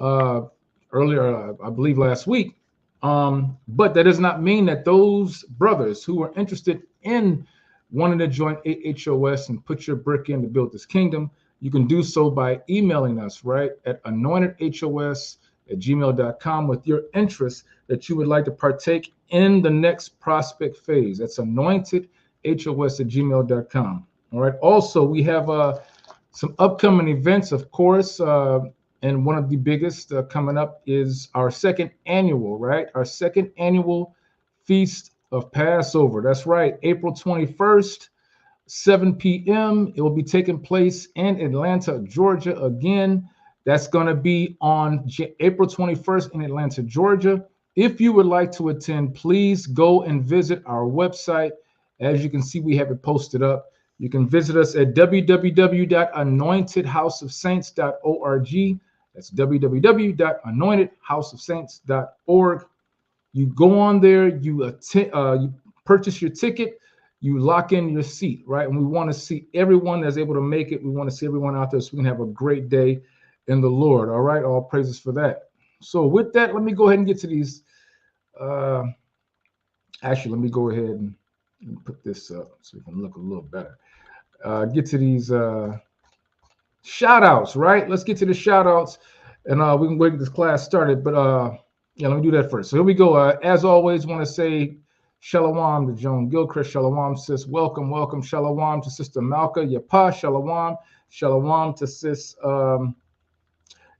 earlier, I believe last week. But that does not mean that those brothers who are interested in wanting to join AHOS and put your brick in to build this kingdom, you can do so by emailing us, right, at anointedhos@gmail.com with your interest that you would like to partake in the next prospect phase. That's anointedhos@gmail.com. All right. Also, we have some upcoming events, of course. And one of the biggest coming up is our second annual, right? Our second annual Feast of Passover. That's right, April 21st, 7 p.m. It will be taking place in Atlanta, Georgia again. That's going to be on April 21st in Atlanta, Georgia. If you would like to attend, please go and visit our website. As you can see, we have it posted up. You can visit us at www.anointedhouseofsaints.org. That's www.anointedhouseofsaints.org. You go on there, you purchase your ticket, you lock in your seat, right? And we want to see everyone that's able to make it. We want to see everyone out there so we can have a great day in the Lord. All right, all praises for that. So with that, let me go ahead and get to these. Actually, let me go ahead and put this up so we can look a little better. Get to these shout outs, right? Let's get to the shout outs and we can get this class started. But yeah, let me do that first. So here we go. As always, want to say shalom to Joan Gilchrist. Shalom, sis. Welcome, welcome. Shalom to Sister Malka Yapa. Shalom. Shalom to sis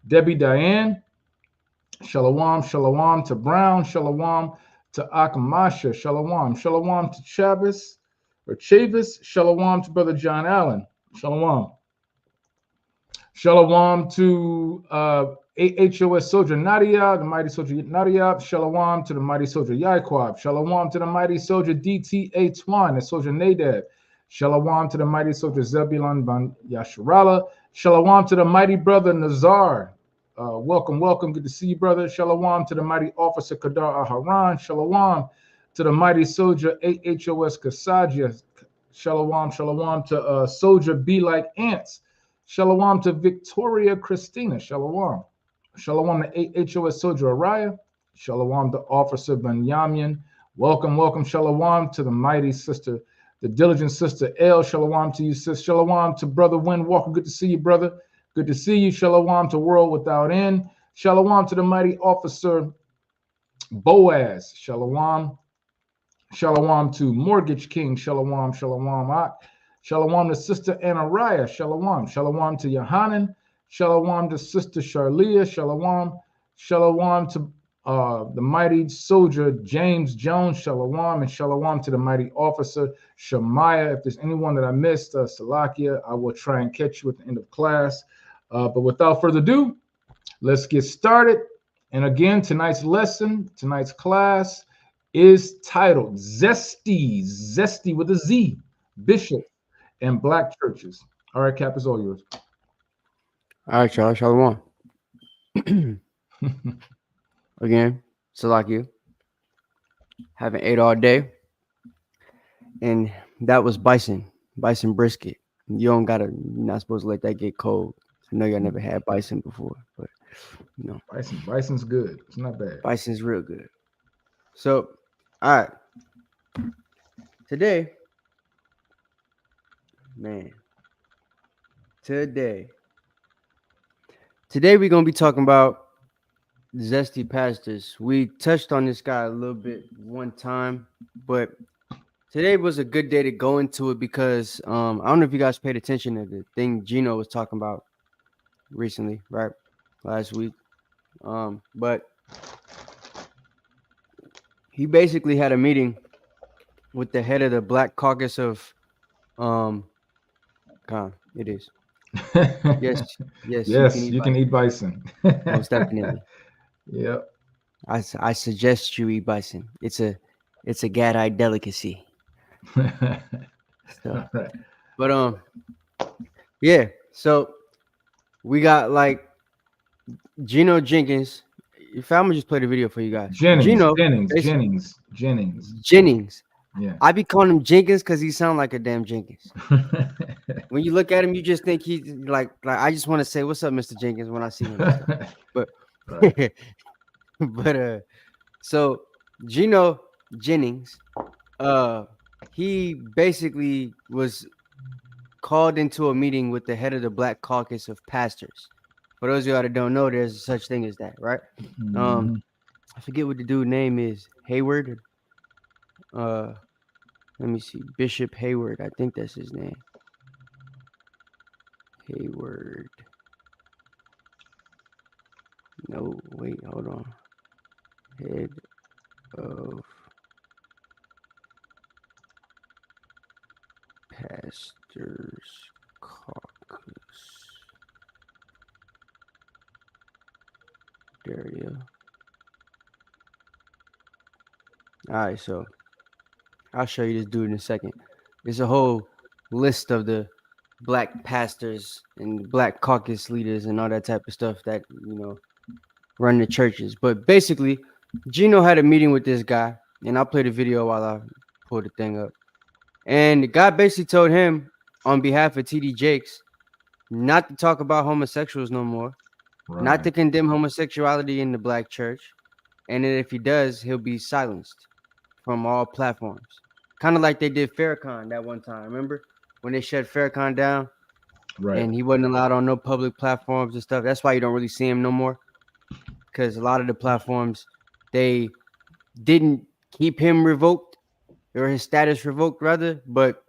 Debbie Diane. Shalom. Shalom to Brown. Shalom to Akamasha. Shalom. Shalom to Chavis. Shalom to Brother John Allen. Shalom. Shalom to AHOS Soldier Nadia, the mighty soldier Nadia. Shalom to the mighty soldier Yaquab. Shalom to the mighty soldier DTA Twan, the soldier Nadab. Shalom to the mighty soldier Zebulon Ban Yasharala. Shalom to the mighty brother Nazar. Welcome, welcome. Good to see you, brother. Shalom to the mighty officer Kadar Aharon. Shalom to the mighty soldier AHOS Kasaja. Shalom, shalom to soldier Be Like Ants. Shalom to Victoria Christina. Shalom. Shalom to AHOS soldier Araya. Shalom to officer Benyamin. Welcome, welcome. Shalom to the mighty sister, the diligent sister El. Shalom to you, sis. Shalom to brother Win Walker. Good to see you, brother. Good to see you. Shalom to World Without End. Shalom to the mighty officer Boaz. Shalom. Shalom to Mortgage King. Shalom, shalom. Shalom to Sister Anariah. Shalom. Shalom to Yohanan. Shalom to Sister Charlia. Shalom. Shalom to the mighty soldier James Jones. Shalom. And shalom to the mighty officer Shemaiah. If there's anyone that I missed, Salakia, I will try and catch you at the end of class. But without further ado, let's get started. And again, tonight's lesson, tonight's class is titled ZESTY, ZESTY with a Z, Bishop and Black Churches. All right, Cap, is all yours. All right, y'all. Shalom. Again, Salakia. Haven't ate all day. And that was bison brisket. You're not supposed to let that get cold. I know y'all never had bison before, but you know. Bison's good. It's not bad. Bison's real good. So, all right. Today we're going to be talking about Zesty pastors. We touched on this guy a little bit one time, but today was a good day to go into it because I don't know if you guys paid attention to the thing Gino was talking about recently, right? Last week. But he basically had a meeting with the head of the Black Caucus of it is. Yes, you can eat bison. Most definitely. Yep. I suggest you eat bison. It's a Gadite delicacy. So, right. But yeah. So we got like Gino Jenkins. If I'm gonna just play the video for you guys. Jennings. Yeah. I be calling him Jenkins because he sounds like a damn Jenkins. When you look at him, you just think he's like I just want to say, "What's up, Mr. Jenkins?" when I see him. But Right. But so Gino Jennings, he basically was called into a meeting with the head of the Black Caucus of Pastors. For those of y'all that don't know, there's such thing as that, right? Mhm. I forget what the dude name is. Hayward. Let me see. Bishop Hayward. I think that's his name. Hayward. No, wait, hold on. Head of Pastors Caucus. There you go. All right, so I'll show you this dude in a second. There's a whole list of the black pastors and black caucus leaders and all that type of stuff that, run the churches. But basically, Gino had a meeting with this guy, and I'll play the video while I pull the thing up. And the guy basically told him on behalf of TD Jakes not to talk about homosexuals no more, not to condemn homosexuality in the black church, and that if he does, he'll be silenced from all platforms. Kind of like they did Farrakhan that one time. Remember when they shut Farrakhan down? Right. And he wasn't allowed on no public platforms and stuff. That's why you don't really see him no more. Because a lot of the platforms, they didn't keep him revoked or his status revoked rather, but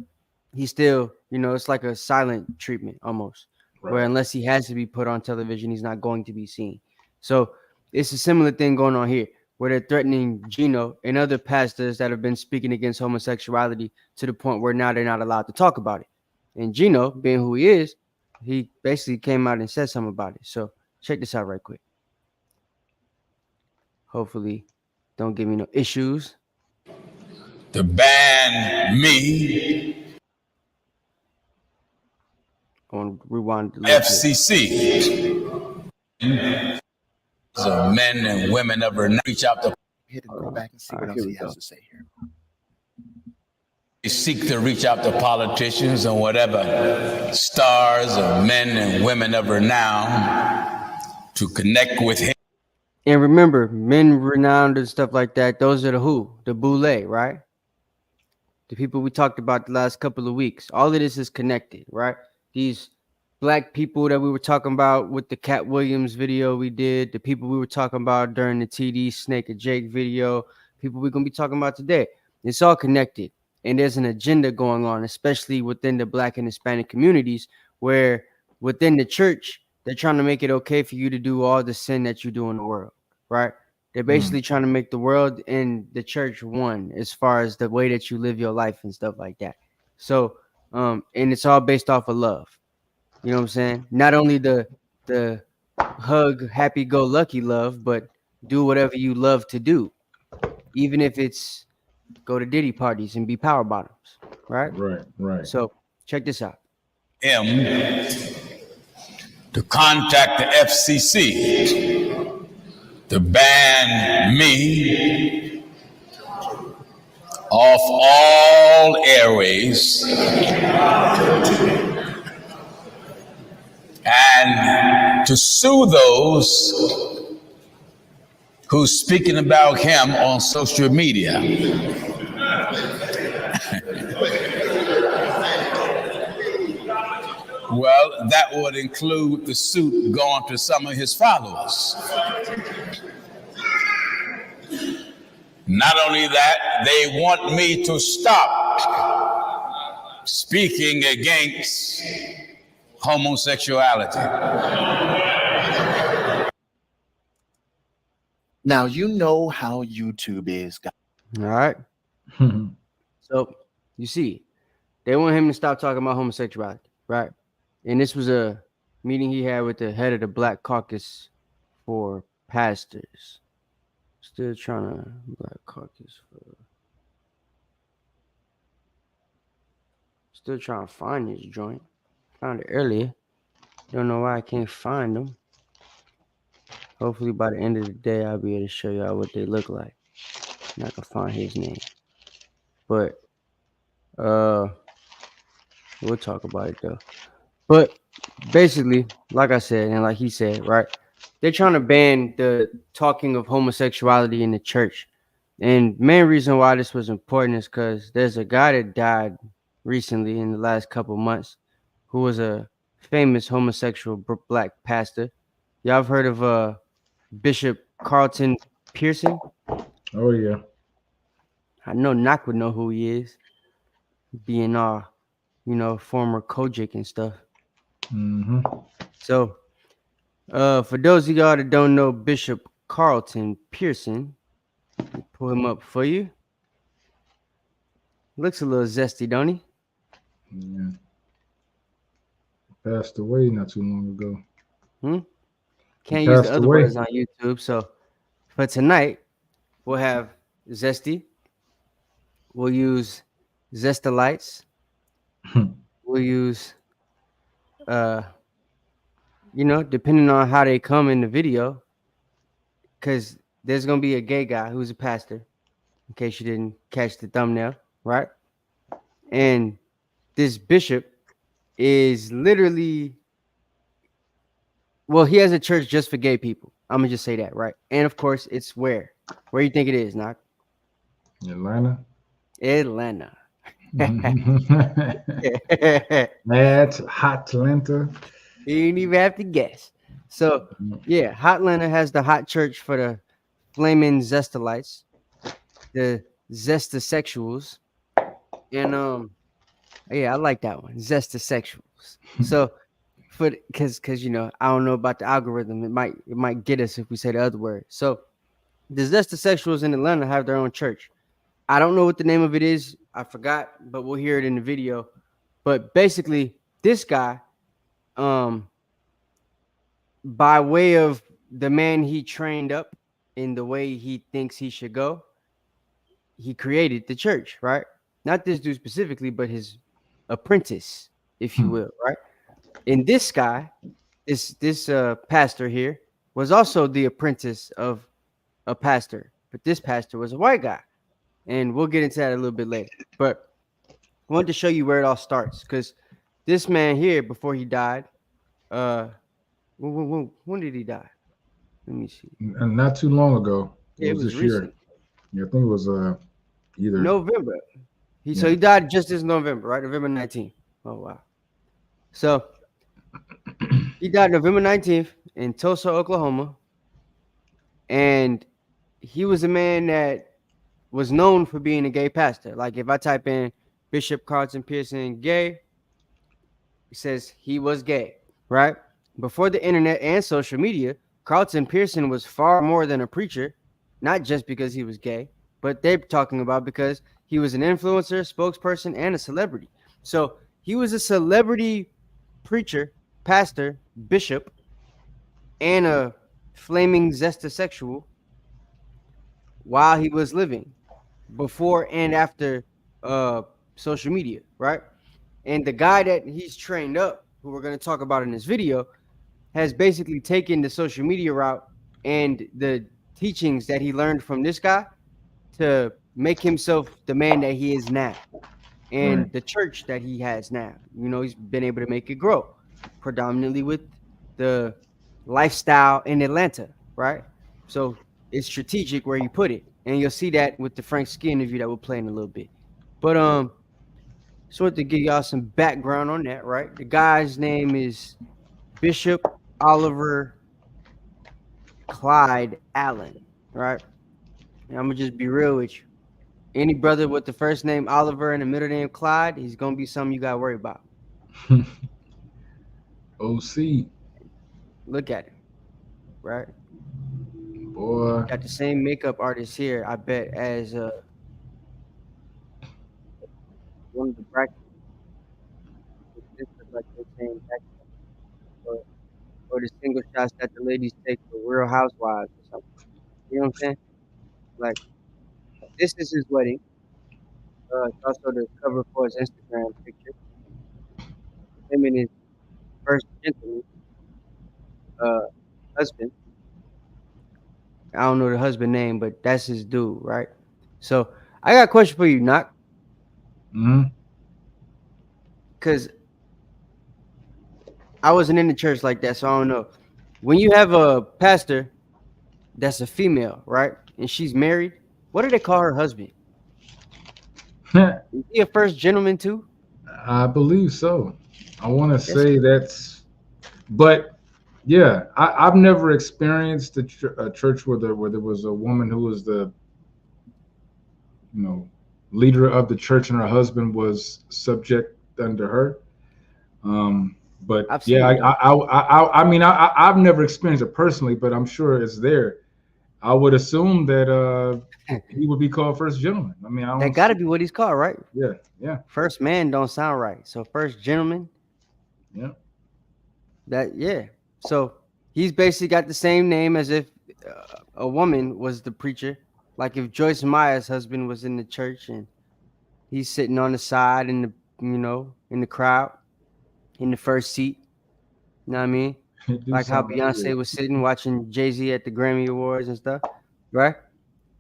he still, it's like a silent treatment almost. Right. Where unless he has to be put on television, he's not going to be seen. So it's a similar thing going on here, where they're threatening Gino and other pastors that have been speaking against homosexuality to the point where now they're not allowed to talk about it. And Gino, being who he is, he basically came out and said something about it. So check this out right quick. Hopefully, don't give me no issues. To ban me, on rewind FCC. So men and women ever reach out to Hit and go back and see what else he has to say here. seek to reach out to politicians and whatever stars or men and women ever now to connect with him. And remember, men renowned and stuff like that, those are the who? The boule, right? The people we talked about the last couple of weeks. All of this is connected, right? These black people that we were talking about with the Cat Williams video we did, the people we were talking about during the TD Snake and Jake video, people we're going to be talking about today. It's all connected. And there's an agenda going on, especially within the black and Hispanic communities, where within the church, they're trying to make it okay for you to do all the sin that you do in the world, right? They're basically trying to make the world and the church one as far as the way that you live your life and stuff like that. So, and it's all based off of love. You know what I'm saying? Not only the hug, happy-go-lucky love, but do whatever you love to do, even if it's go to Diddy parties and be power bottoms, right? Right. So check this out. Him to contact the FCC to ban me off all airways and to sue those who's speaking about him on social media. Well, that would include the suit going to some of his followers. Not only that, they want me to stop speaking against homosexuality. Now, you know how YouTube is, guys. All right. So you see, they want him to stop talking about homosexuality, right? And this was a meeting he had with the head of the Black Caucus for Pastors. Still trying to Black Caucus for. Still trying to find this joint. Found it earlier. Don't know why I can't find them. Hopefully by the end of the day, I'll be able to show y'all what they look like. And I can find his name. But we'll talk about it though. But basically, like I said, and like he said, right, they're trying to ban the talking of homosexuality in the church. And main reason why this was important is because there's a guy that died recently in the last couple months who was a famous homosexual black pastor. Y'all have heard of Bishop Carlton Pearson? Oh yeah. I know Knock would know who he is, being former Kojic and stuff. Mm-hmm. So for those of y'all that don't know Bishop Carlton Pearson, pull him up for you. Looks a little zesty, don't he? Yeah. Passed away not too long ago. Can't use the passed other away. words on YouTube. So for tonight, we'll have Zesty. We'll use Zestalites. We'll use, depending on how they come in the video, because there's going to be a gay guy who's a pastor, in case you didn't catch the thumbnail, right? And this bishop is literally, well, he has a church just for gay people. I'm going to just say that, right? And of course, it's where? Where you think it is, Knock? Atlanta. That's hot Atlanta. You didn't even have to guess. So, yeah, Hot Atlanta has the hot church for the flaming Zestalites, the Zestasexuals, and yeah, I like that one, Zestasexuals. So, because I don't know about the algorithm, it might get us if we say the other word. So, the Zestasexuals in Atlanta have their own church. I don't know what the name of it is. I forgot, but we'll hear it in the video. But basically, this guy, by way of the man he trained up in the way he thinks he should go, he created the church, right? Not this dude specifically, but his apprentice, if you will, right? And this guy, this pastor here, was also the apprentice of a pastor, but this pastor was a white guy. And we'll get into that a little bit later. But I wanted to show you where it all starts, because this man here, before he died, when did he die? Let me see. And not too long ago. It was this recent. year. Yeah, I think it was either November. So he died just this November, right? November 19th. Oh wow. So he died November 19th in Tulsa, Oklahoma. And he was a man that was known for being a gay pastor. Like if I type in Bishop Carlton Pearson gay, it says he was gay, right? Before the internet and social media, Carlton Pearson was far more than a preacher, not just because he was gay, but they're talking about because he was an influencer, spokesperson, and a celebrity. So he was a celebrity preacher, pastor, bishop, and a flaming zestasexual while he was living, before and after social media, right? And the guy that he's trained up, who we're going to talk about in this video, has basically taken the social media route and the teachings that he learned from this guy to make himself the man that he is now, and the church that he has now. He's been able to make it grow, predominantly with the lifestyle in Atlanta, right? So it's strategic where you put it, and you'll see that with the Frank Ski interview that we'll play in a little bit. But so to give y'all some background on that, right? The guy's name is Bishop Oliver Clyde Allen, right? And I'm gonna just be real with you. Any brother with the first name Oliver and the middle name Clyde, he's gonna be something you gotta worry about. OC. Look at him, right? Boy. Got the same makeup artist here, I bet, as one of the brackets. Like they're saying back, or the single shots that the ladies take for Real Housewives or something. You know what I'm saying? Like, this is his wedding. It's also the cover for his Instagram picture. Him and his first gentleman, husband. I don't know the husband name, but that's his dude, right? So I got a question for you, Knock. Because I wasn't in the church like that, so I don't know. when you have a pastor that's a female, right, and she's married, what do they call her husband? Is he a first gentleman too? I believe so. I want to That's say that's, but yeah, I've never experienced a church where there was a woman who was the, you know, leader of the church and her husband was subject under her. But I've yeah, seen it though. I mean, I've never experienced it personally, but I'm sure it's there. I would assume that he would be called first gentleman. I mean, I That don't got to see. be what he's called, right? Yeah, yeah, First man don't sound right, so first gentleman. yeah. That yeah. So he's basically got the same name as if a woman was the preacher. Like if Joyce Meyer's husband was in the church and he's sitting on the side in the in the crowd in the first seat. You know what I mean? It do Like how sound Beyonce weird. was sitting watching Jay-Z at the Grammy Awards and stuff, right?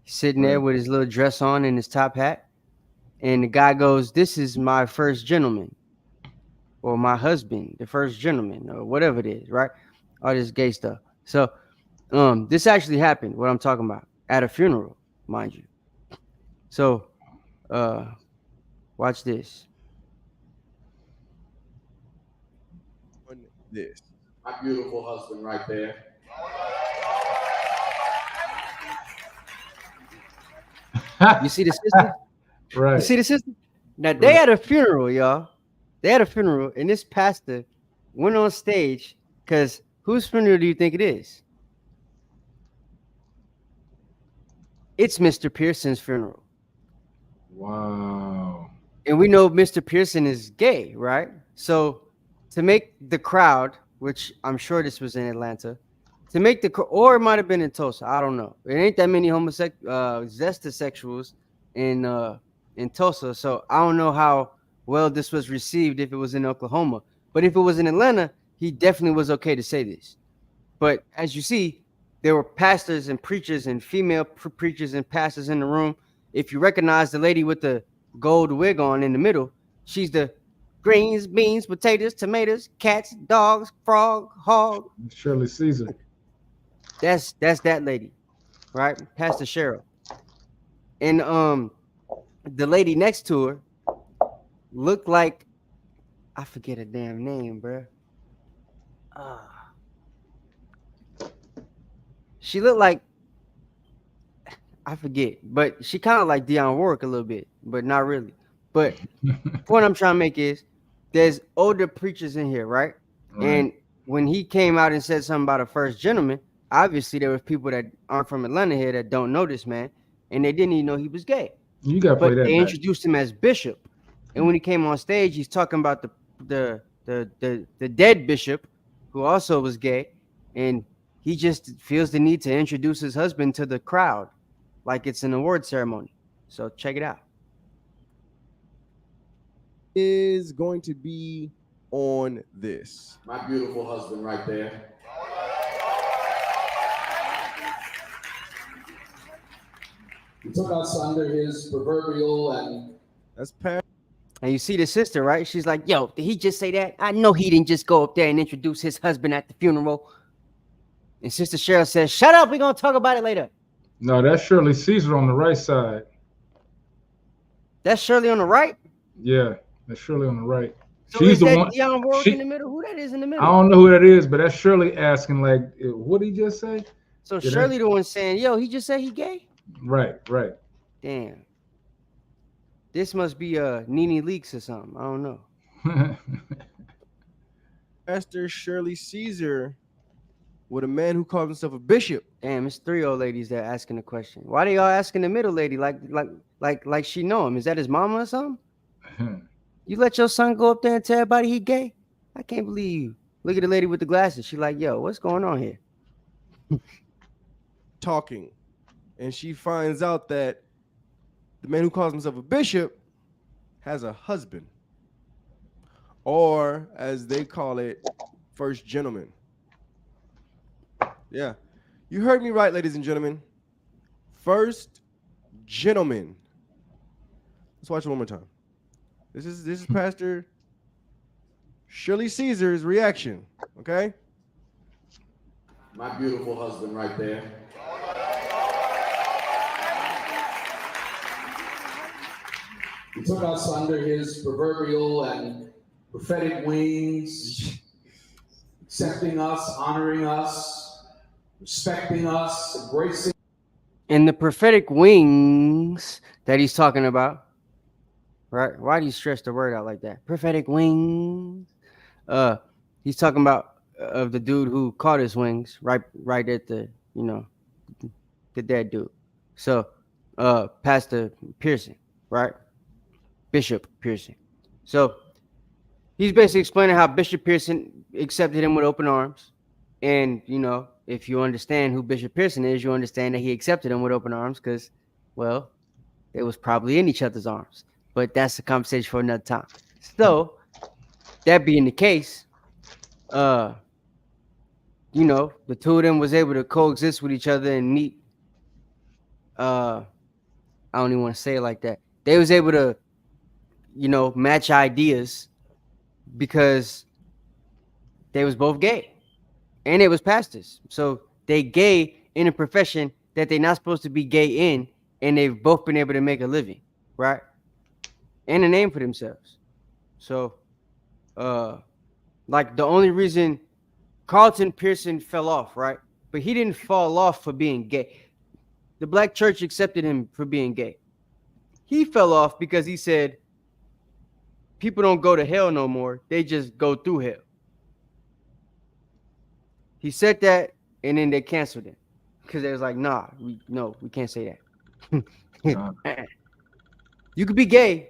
He's sitting there Right. with his little dress on and his top hat. And the guy goes, "This is my first gentleman," or "my husband, the first gentleman," or whatever it is, right? All this gay stuff. So, this actually happened. What I'm talking about at a funeral, mind you. So, watch this. This. My beautiful husband right there. You see the sister? Right. You see the sister? Now they had a funeral, y'all. They had a funeral, and this pastor went on stage because whose funeral do you think it is? It's Mr. Pearson's funeral. Wow. And we know Mr. Pearson is gay, right? So to make the crowd, which I'm sure this was in Atlanta, to make the or it might have been in Tulsa, I don't know. It ain't that many zestisexuals in Tulsa, so I don't know how well this was received if it was in Oklahoma. But if it was in Atlanta, he definitely was okay to say this. But as you see, there were pastors and preachers and female preachers and pastors in the room. If you recognize the lady with the gold wig on in the middle, she's the greens, beans, potatoes, tomatoes, cats, dogs, frog, hog. Shirley Caesar. That's that lady, right? Pastor Cheryl. And the lady next to her looked like, I forget her damn name, bro. She looked like, I forget, but she kind of like Dionne Warwick a little bit, but not really. But point I'm trying to make is there's older preachers in here, right? And when he came out and said something about a first gentleman, obviously there was people that aren't from Atlanta here that don't know this man, and they didn't even know he was gay. You gotta play But that they back. introduced him as bishop, and when he came on stage, he's talking about the dead bishop, who also was gay, and he just feels the need to introduce his husband to the crowd, like it's an award ceremony. So check it out. Is going to be on this. My beautiful husband right there. He took us under his proverbial and That's And you see the sister, right? She's like, "Yo, did he just say that? I know he didn't just go up there and introduce his husband at the funeral." And Sister Cheryl says, "Shut up, we're gonna talk about it later." No, that's Shirley Caesar on the right side. That's Shirley on the right. Yeah, that's Shirley on the right. So She's is the that one. Dionne Warwick she- in the middle? Who that is in the I middle? don't know who that is, but that's Shirley asking, like, what did he just say? So Yeah, Shirley the one saying, "Yo, he just said he gay." Right, right. Damn. This must be Nene Leakes or something. I don't know. Pastor Shirley Caesar with a man who calls himself a bishop. Damn, it's 3 old ladies that asking the question. Why they all asking the middle lady like she know him? Is that his mama or something? You let your son go up there and tell everybody he gay? I can't believe you. Look at the lady with the glasses. She like, "Yo, what's going on here?" Talking, and she finds out that the man who calls himself a bishop has a husband, or as they call it, first gentleman. Yeah, you heard me right, ladies and gentlemen. First gentleman. Let's watch it one more time. This is Pastor Shirley Caesar's reaction. Okay. My beautiful husband right there. He took us under his proverbial and prophetic wings, accepting us, honoring us, respecting us, embracing. And the prophetic wings that he's talking about, right? Why do you stress the word out like that? Prophetic wings. He's talking about of the dude who caught his wings right at the, the dead dude. So, Pastor Pearson, right? Bishop Pearson. So he's basically explaining how Bishop Pearson accepted him with open arms. And, if you understand who Bishop Pearson is, you understand that he accepted him with open arms because, well, they was probably in each other's arms. But that's a conversation for another time. So, that being the case, the two of them was able to coexist with each other and meet. I don't even want to say it like that. They was able to, match ideas because they was both gay and it was pastors. So they gay in a profession that they're not supposed to be gay in, and they've both been able to make a living, right? And a name for themselves. So, like the only reason Carlton Pearson fell off, right? But he didn't fall off for being gay. The black church accepted him for being gay. He fell off because he said, people don't go to hell no more. They just go through hell. He said that, and then they canceled it because they was like, nah, we can't say that. You could be gay,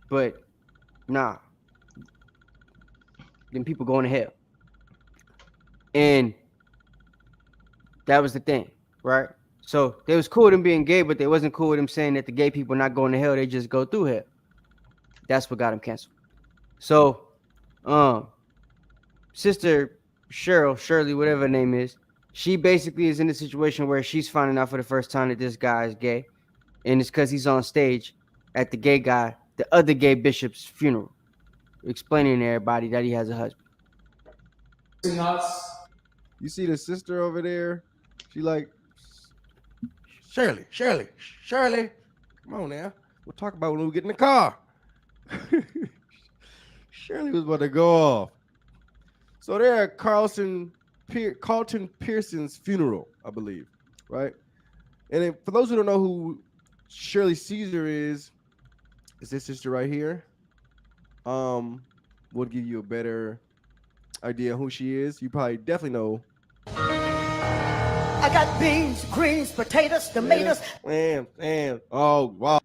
but nah. Then people going to hell. And that was the thing, right? So they was cool with him being gay, but they wasn't cool with him saying that the gay people not going to hell, they just go through hell. That's what got him canceled. So, Sister Shirley, whatever her name is, she basically is in a situation where she's finding out for the first time that this guy is gay, and it's because he's on stage at the other gay bishop's funeral, explaining to everybody that he has a husband. You see the sister over there? She like, Shirley, come on now. We'll talk about when we get in the car. Shirley was about to go off. So they're at Carlton Pearson's funeral, I believe, right? And then for those who don't know who Shirley Caesar is this sister right here? We'll give you a better idea who she is. You probably definitely know. I got beans, greens, potatoes, tomatoes. Man. Oh, wow.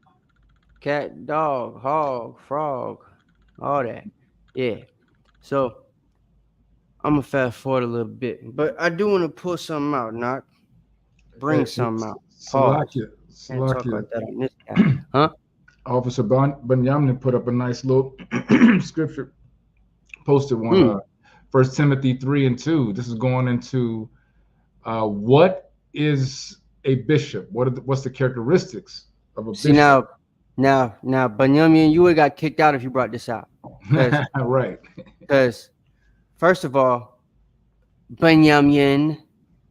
Cat, dog, hog, frog, all that. Yeah. So I'm gonna fast forward a little bit, but I do want to pull something out, not bring something out. Salakia. Talk like that on this guy. Huh? Officer Bunyamin put up a nice little scripture, posted one, 1 Timothy 3:2. This is going into what is a bishop? What's the characteristics of a bishop? See, now, Bunyamin, you would have got kicked out if you brought this out. Right. Because, first of all, Bunyamin,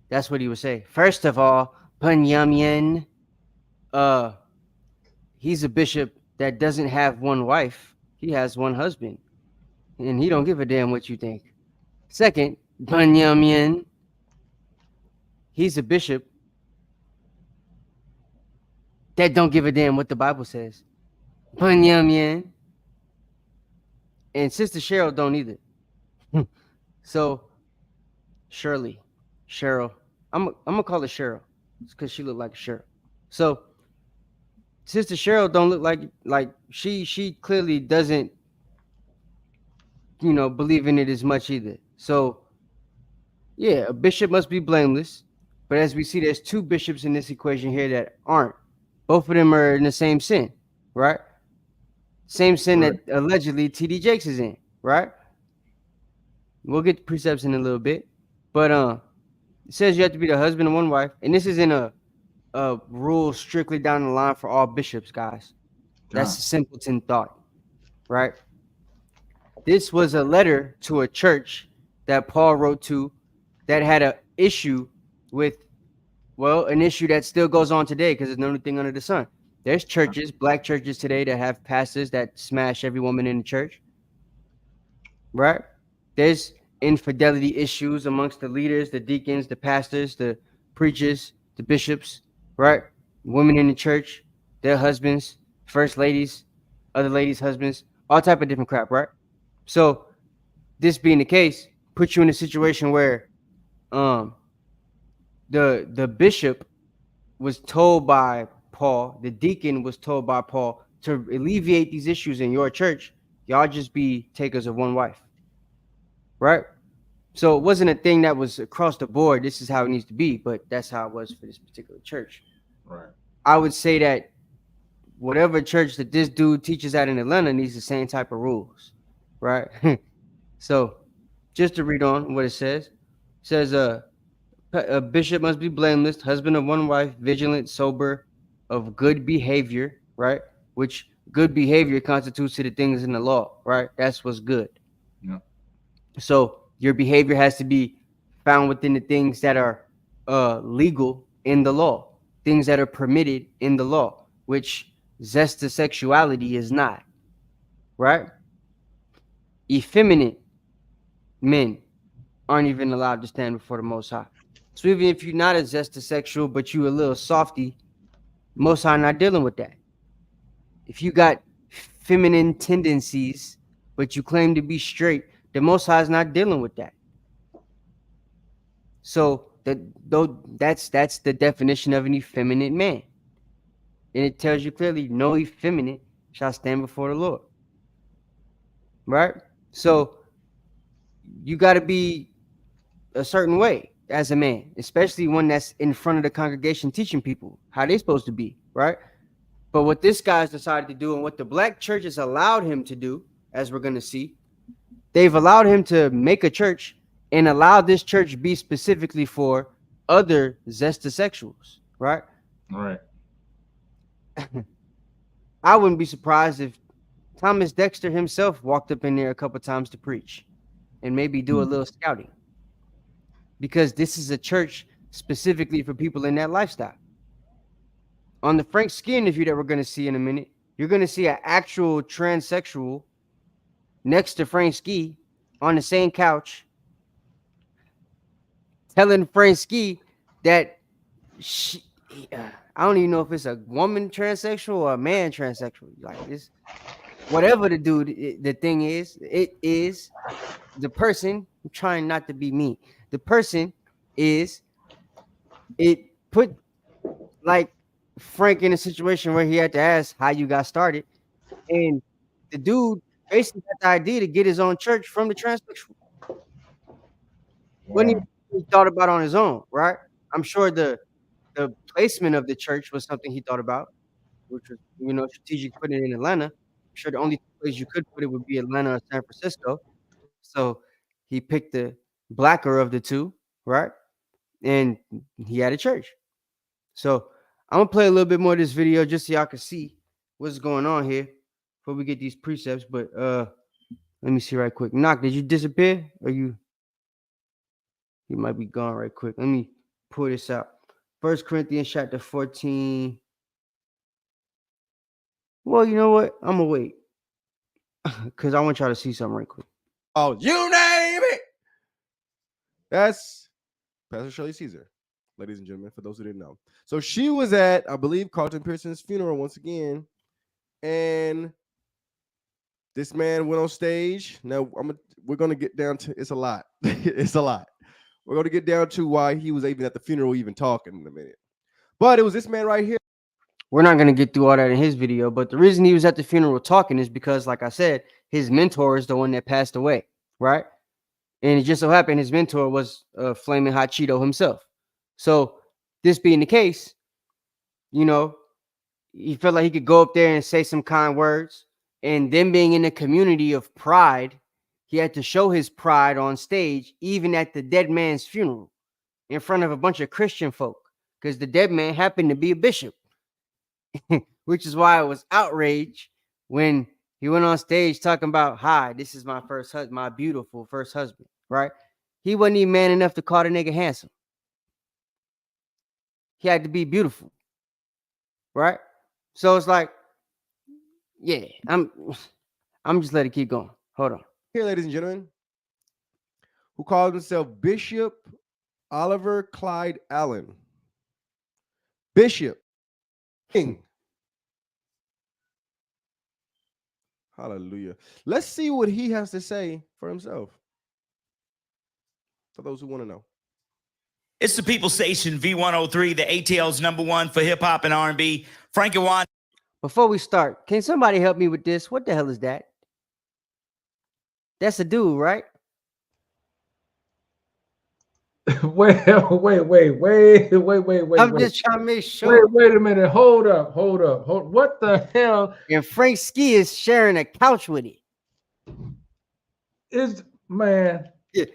that's what he would say. First of all, Bunyamin, he's a bishop that doesn't have one wife. He has one husband. And he don't give a damn what you think. Second, Bunyamin, he's a bishop that don't give a damn what the Bible says. Bunyamin. And Sister Cheryl don't either. So, Cheryl, I'm gonna call her Cheryl because she looked like a Cheryl. So, Sister Cheryl don't look like she clearly doesn't, believe in it as much either. So, yeah, a bishop must be blameless. But as we see, there's two bishops in this equation here that aren't. Both of them are in the same sin, right? Same sin that allegedly T.D. Jakes is in, right? We'll get to precepts in a little bit. But it says you have to be the husband of one wife. And this isn't a rule strictly down the line for all bishops, guys. That's a simpleton thought, right? This was a letter to a church that Paul wrote to that had an issue with, well, an issue that still goes on today because there's no new thing under the sun. There's churches, black churches today, that have pastors that smash every woman in the church, right? There's infidelity issues amongst the leaders, the deacons, the pastors, the preachers, the bishops, right? Women in the church, their husbands, first ladies, other ladies' husbands, all type of different crap, right? So this being the case, puts you in a situation where the bishop was told by Paul, the deacon was told by Paul, to alleviate these issues in your church, y'all just be takers of one wife, right? So it wasn't a thing that was across the board. This is how it needs to be, but that's how it was for this particular church. Right. I would say that whatever church that this dude teaches at in Atlanta needs the same type of rules, right? So just to read on what it says a bishop must be blameless, husband of one wife, vigilant, sober, of good behavior, right? Which good behavior constitutes to the things in the law, right? That's what's good. Yeah. So your behavior has to be found within the things that are legal in the law, things that are permitted in the law, which zesta sexuality is not, right? Effeminate men aren't even allowed to stand before the Most High. So even if you're not a zesta sexual, but you a little softy, Most High not dealing with that. If you got feminine tendencies, but you claim to be straight, the Most High is not dealing with that. So that's the definition of an effeminate man. And it tells you clearly, no effeminate shall stand before the Lord. Right? So you got to be a certain way as a man, especially one that's in front of the congregation teaching people how they're supposed to be, right? But what this guy's decided to do and what the black churches allowed him to do, as we're going to see, they've allowed him to make a church and allow this church be specifically for other zestasexuals, right? Right. I wouldn't be surprised if Thomas Dexter himself walked up in there a couple times to preach and maybe do a little scouting, because this is a church specifically for people in that lifestyle. On the Frank Ski interview that we're going to see in a minute, you're going to see an actual transsexual next to Frank Ski on the same couch telling Frank Ski that I don't even know if it's a woman transsexual or a man transsexual. Like this, whatever the dude, the thing is, it is the person. I'm trying not to be mean. The person is, it put like Frank in a situation where he had to ask how you got started, and the dude basically got the idea to get his own church from the transsexual. When he thought about on his own, right? I'm sure the placement of the church was something he thought about, which was, strategic putting it in Atlanta. I'm sure the only place you could put it would be Atlanta or San Francisco. So he picked the blacker of the two, right? And he had a church. So I'm gonna play a little bit more of this video just so y'all can see what's going on here before we get these precepts. But let me see right quick. Knock, did you disappear? Or you might be gone right quick. Let me pull this out. 1 Corinthians chapter 14. Well, you know what? I'm gonna wait because I want y'all to see something right quick. Oh, you name it. That's Pastor Shirley Caesar, ladies and gentlemen, for those who didn't know. So she was at, I believe, Carlton Pearson's funeral once again, and this man went on stage. Now we're gonna get down to, it's a lot. It's a lot. We're gonna get down to why he was even at the funeral, even talking in a minute. But it was this man right here. We're not going to get through all that in his video, but the reason he was at the funeral talking is because, like I said, his mentor is the one that passed away, right? And it just so happened his mentor was Flaming Hot Cheeto himself. So this being the case, he felt like he could go up there and say some kind words. And then being in a community of pride, he had to show his pride on stage, even at the dead man's funeral, in front of a bunch of Christian folk, because the dead man happened to be a bishop. Which is why I was outraged when he went on stage talking about, hi, this is my first husband, my beautiful first husband, right? He wasn't even man enough to call the nigga handsome. he had to be beautiful, right? So it's like, yeah, I'm just letting it keep going. Hold on. Here, ladies and gentlemen, who called himself Bishop Oliver Clyde Allen. Bishop King. Hallelujah. Let's see what he has to say for himself. For those who want to know. It's the People Station V103, the ATL's #1 for hip hop and R&B. Frank and Juan. Before we start, can somebody help me with this? What the hell is that? That's a dude, right? Wait. I'm just trying to make sure. Wait a minute. Hold up. What the hell? And Frank Ski is sharing a couch with it. Is man? Yeah.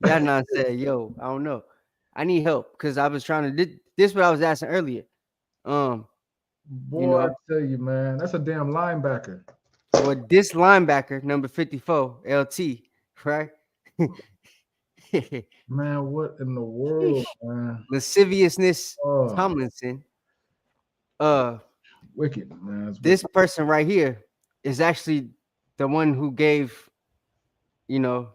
That not said, yo, I don't know. I need help because I was trying to. This what I was asking earlier. Boy, you know, I tell you, man, that's a damn linebacker. Well, this linebacker, number 54, LT, right? Man, what in the world, man? Lasciviousness Tomlinson. Wicked, man. This person right here is actually the one who gave, you know,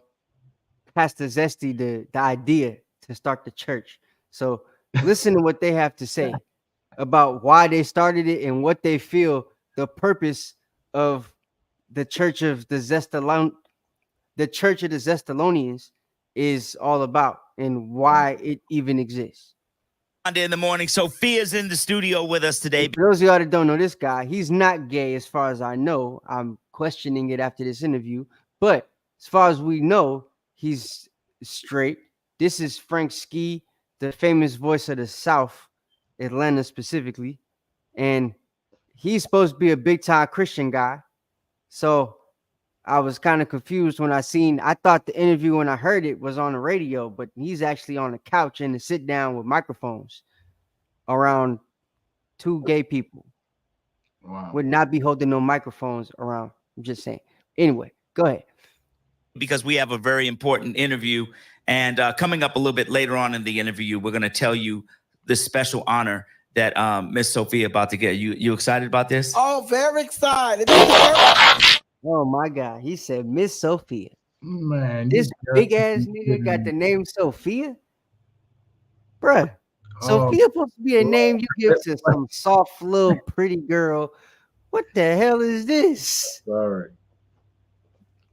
Pastor Zesty the idea to start the church. So listen to what they have to say about why they started it and what they feel the purpose of the Church of the Zestalonians is all about and why it even exists. In the morning, Sophia's in the studio with us today. For those of y'all that don't know this guy, he's not gay as far as I know. I'm questioning it after this interview, but as far as we know, he's straight. This is Frank Ski, the famous voice of the South, Atlanta specifically, and he's supposed to be a big-time Christian guy. So I was kind of confused when I thought the interview when I heard it was on the radio, but he's actually on the couch in the sit down with microphones around two gay people. Wow. Would not be holding no microphones around. I'm just saying. Anyway, go ahead. Because we have a very important interview, and coming up a little bit later on in the interview, we're going to tell you the special honor that Miss Sophia about to get. You excited about this? Oh, very excited. Oh my God. He said Miss Sophia. Man, this big ass nigga got the name Sophia? Bruh. Sophia supposed to be a name you give to some soft little pretty girl. What the hell is this? Sorry.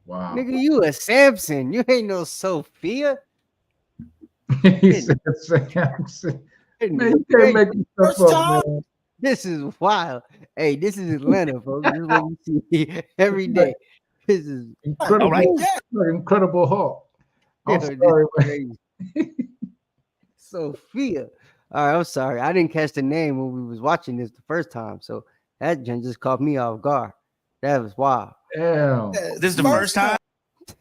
Wow. Nigga, you a Samson. You ain't no Sophia. He said Samson. Man, you can't make yourself up, man. This is wild. Hey, this is Atlanta, folks. This is what we see every day. This is incredible. All right. Incredible Hulk. I'm sorry, man. Sophia. All right, I'm sorry. I didn't catch the name when we was watching this the first time. So that just caught me off guard. That was wild. Damn. This is the first time?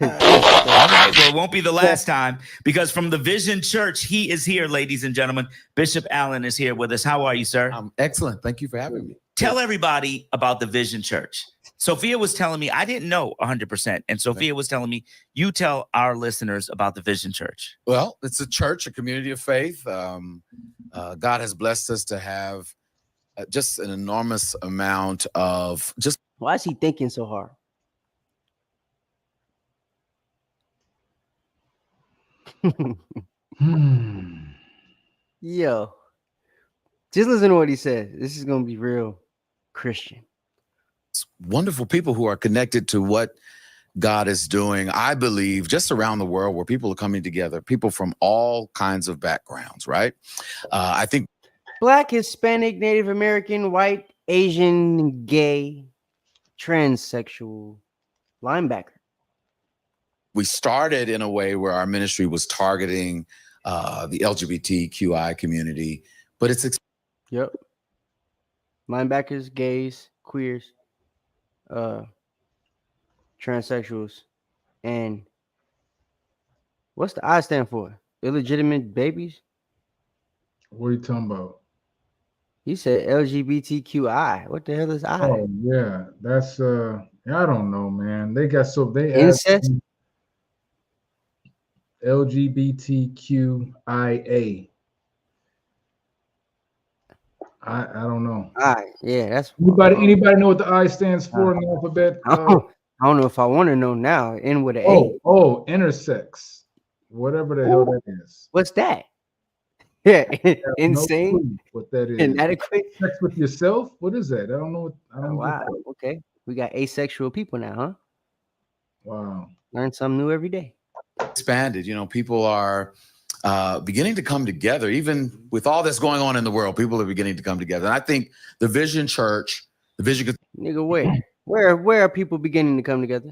All right, well, it won't be the last time, because from the Vision Church, he is here, ladies and gentlemen. Bishop Allen is here with us. How are you, sir? I'm excellent. Thank you for having me. Tell everybody about the Vision Church. Sophia was telling me, I didn't know 100%. And Sophia was telling me, you tell our listeners about the Vision Church. Well, it's a church, a community of faith. God has blessed us to have just an enormous amount of just. Why is he thinking so hard? Yo, just listen to what he said. This is gonna be real Christian. Wonderful people who are connected to what God is doing, I believe, just around the world, where people are coming together, people from all kinds of backgrounds, right? I think Black, Hispanic, Native American, white, Asian, gay, transsexual, linebacker. we started in a way where our ministry was targeting the LGBTQI community, but it's Yep. Linebackers, gays, queers, transsexuals, and what's the I stand for? Illegitimate babies? What are you talking about? He said LGBTQI. What the hell is I? Oh yeah, that's I don't know, man. They got so they incest. LGBTQIA. I don't know. All right, yeah, that's Anybody know what the I stands for in the alphabet? I don't know if I want to know now. End with an A. Intersex. Whatever the hell that is. What's that? Yeah, No insane. clue what that is. Inadequate. Sex with yourself? What is that? I don't know. I don't Wow. Okay, we got asexual people now, huh? Wow. Learn something new every day. Expanded. People are beginning to come together, even with all that's going on in the world. People are beginning to come together, and I think the Vision Church, the Vision. Nigga, where are people beginning to come together?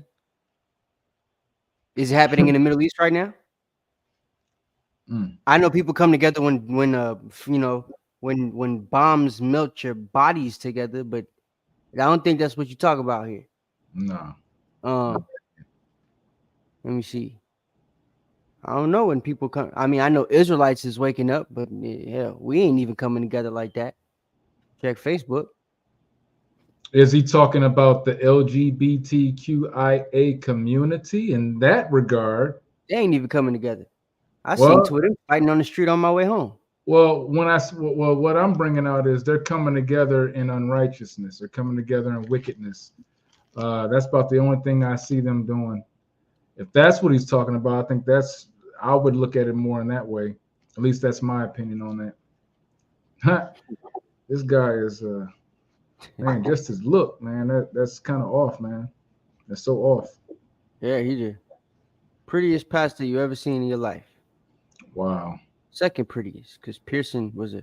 Is it happening in the Middle East right now? I know people come together when bombs melt your bodies together, but I don't think that's what you talk about here. No. Let me see. I don't know when people come. I mean, I know Israelites is waking up, but hell, we ain't even coming together like that. Check Facebook. Is he talking about the LGBTQIA community in that regard? They ain't even coming together. I seen Twitter fighting on the street on my way home. Well, what I'm bringing out is they're coming together in unrighteousness. They're coming together in wickedness. That's about the only thing I see them doing. If that's what he's talking about, I think I would look at it more in that way. At least that's my opinion on that. This guy is, man, just his look, man. That's kind of off, man. That's so off. Yeah, he's the prettiest pastor you ever seen in your life. Wow. Second prettiest, because Pearson was a,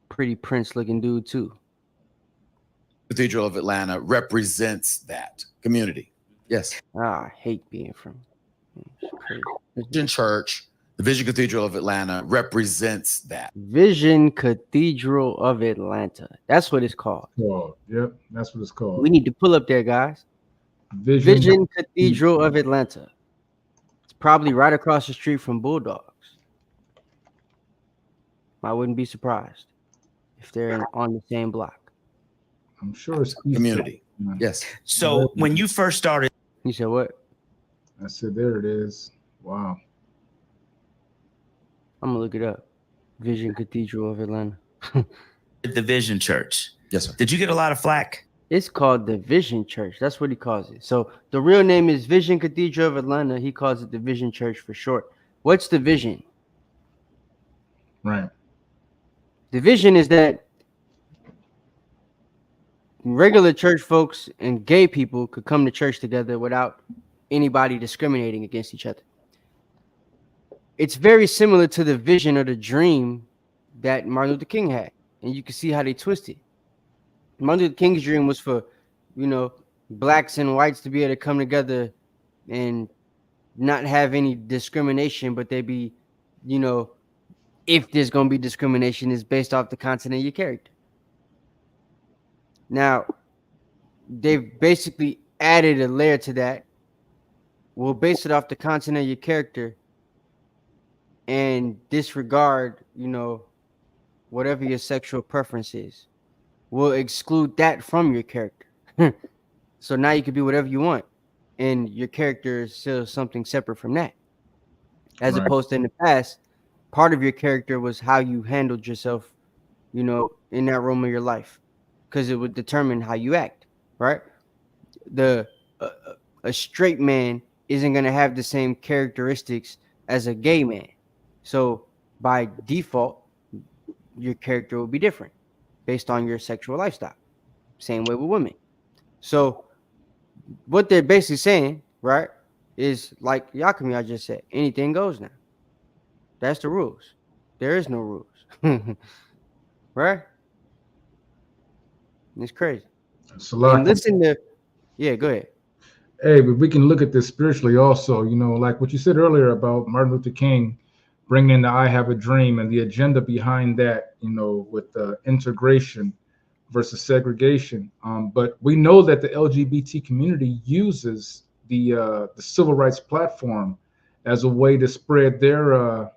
pretty prince-looking dude too. Cathedral of Atlanta represents that community. Yes. I hate being from. It's crazy. Vision Church, the Vision Cathedral of Atlanta represents that. Vision Cathedral of Atlanta. That's what it's called. Yep, that's what it's called. We need to pull up there, guys. Vision Cathedral of Atlanta. It's probably right across the street from Bulldogs. I wouldn't be surprised if they're on the same block. I'm sure it's community. Yes. So when you first started, you said what? I said there it is. Wow. I'm gonna look it up. Vision Cathedral of Atlanta. The Vision Church. Yes, sir. Did you get a lot of flack? It's called the Vision Church. That's what he calls it. So the real name is Vision Cathedral of Atlanta. He calls it the Vision Church for short. What's the vision? Right. The vision is that regular church folks and gay people could come to church together without anybody discriminating against each other. It's very similar to the vision or the dream that Martin Luther King had. And you can see how they twisted. Martin Luther King's dream was for, blacks and whites to be able to come together and not have any discrimination, but they be, if there's going to be discrimination, is based off the content of your character. Now, they've basically added a layer to that. We'll base it off the content of your character and disregard, whatever your sexual preference is. We'll exclude that from your character. So now you can be whatever you want. And your character is still something separate from that. As opposed to in the past, part of your character was how you handled yourself, in that realm of your life. Because it would determine how you act, right? A straight man isn't going to have the same characteristics as a gay man. So by default, your character will be different based on your sexual lifestyle. Same way with women. So what they're basically saying, right, is like Yakumi just said, anything goes now. That's the rules. There is no rules. Right? It's crazy. And listen to, yeah, go ahead. Hey, but we can look at this spiritually also, like what you said earlier about Martin Luther King bringing in the I Have a Dream and the agenda behind that, with integration versus segregation. But we know that the LGBT community uses the civil rights platform as a way to spread their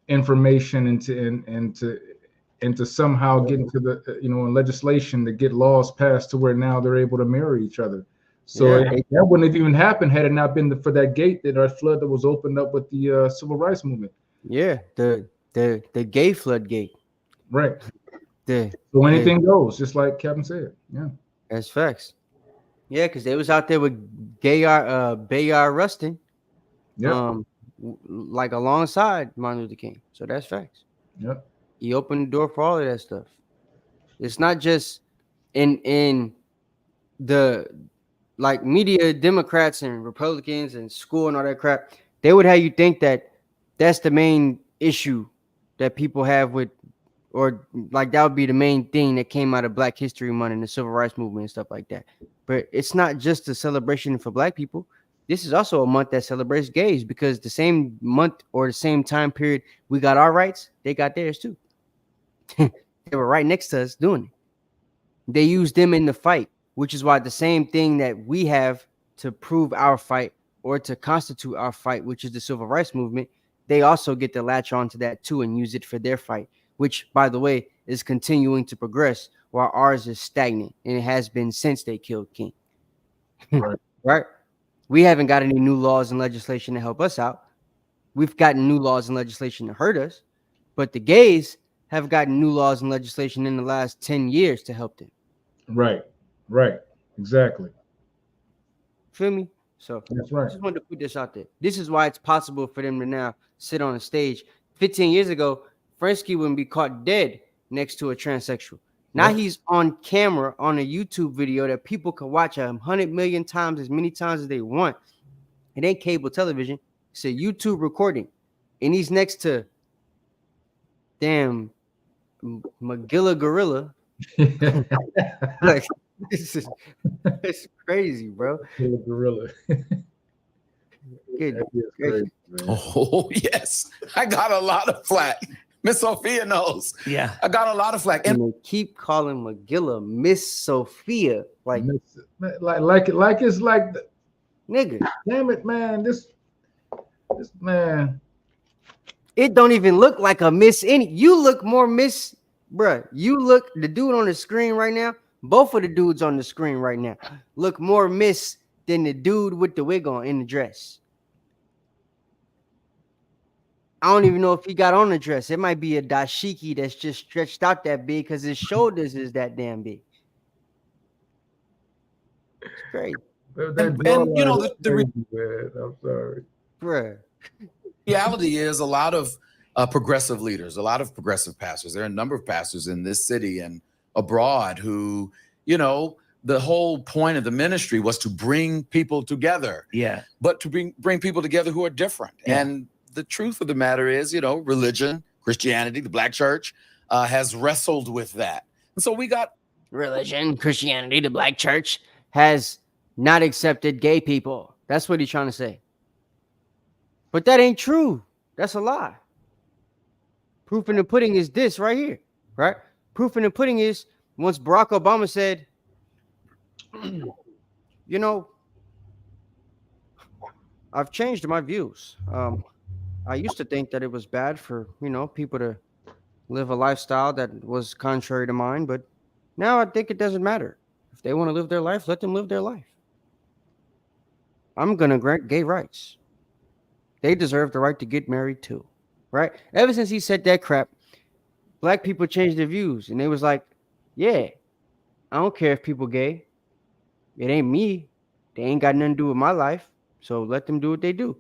information and to somehow get into the, in legislation to get laws passed to where now they're able to marry each other. So Yeah, that wouldn't have even happened had it not been for that gate, that flood that was opened up with the civil rights movement. yeah, the gay floodgate. Right. The So the anything goes, just like Kevin said. Yeah. That's facts. Yeah, because they was out there with Bayard Rustin, Yep. like alongside Martin Luther King. So that's facts. Yep. He opened the door for all of that stuff. It's not just in the like media, Democrats and Republicans and school and all that crap. They would have you think that that's the main issue that people have with, or like that would be the main thing that came out of Black History Month and the Civil Rights Movement and stuff like that. But it's not just a celebration for Black people. This is also a month that celebrates gays, because the same month or the same time period we got our rights, they got theirs too. They were right next to us doing it. They used them in the fight, which is why the same thing that we have to prove our fight or to constitute our fight, which is the civil rights movement, they also get to latch on to that too and use it for their fight, which, by the way, is continuing to progress while ours is stagnant, and it has been since they killed King. Right. Right? We haven't got any new laws and legislation to help us out. We've gotten new laws and legislation to hurt us, but the gays have gotten new laws and legislation in the last 10 years to help them. Right. Right. Exactly. Feel me? So that's right. I just wanted to put this out there. This is why it's possible for them to now sit on a stage. 15 years ago, Fransky wouldn't be caught dead next to a transsexual. Now he's on camera on a YouTube video that people can watch 100 million times, as many times as they want. It ain't cable television. It's a YouTube recording. And he's next to damn Magilla Gorilla. Like, it's crazy, bro. Gorilla. Good. Crazy, Oh, yes. I got a lot of flack. Miss Sophia knows. Yeah. I got a lot of flack. And they keep calling Magilla Miss Sophia. Like it's like the, nigga. Damn it, man. This man. It don't even look like a miss any. You look more miss, bruh. You look, the dude on the screen right now, both of the dudes on the screen right now look more miss than the dude with the wig on in the dress. I don't even know if he got on the dress. It might be a dashiki that's just stretched out that big because his shoulders is that damn big. It's great. And you know, I'm sorry. Bruh. Reality is a lot of progressive leaders, a lot of progressive pastors. There are a number of pastors in this city and abroad who, you know, the whole point of the ministry was to bring people together. Yeah. But to bring people together who are different. Yeah. And the truth of the matter is, you know, religion, Christianity, the Black church has wrestled with that. And so we got religion, Christianity, the Black church has not accepted gay people. That's what he's trying to say. But that ain't true. That's a lie. Proof in the pudding is this right here, right? Proof in the pudding is once Barack Obama said, you know, I've changed my views. I used to think that it was bad for, you know, people to live a lifestyle that was contrary to mine, but now I think it doesn't matter. If they want to live their life, let them live their life. I'm going to grant gay rights. They deserve the right to get married too, right? Ever since he said that crap, Black people changed their views, and they was like, yeah, I don't care if people gay. It ain't me. They ain't got nothing to do with my life, so let them do what they do.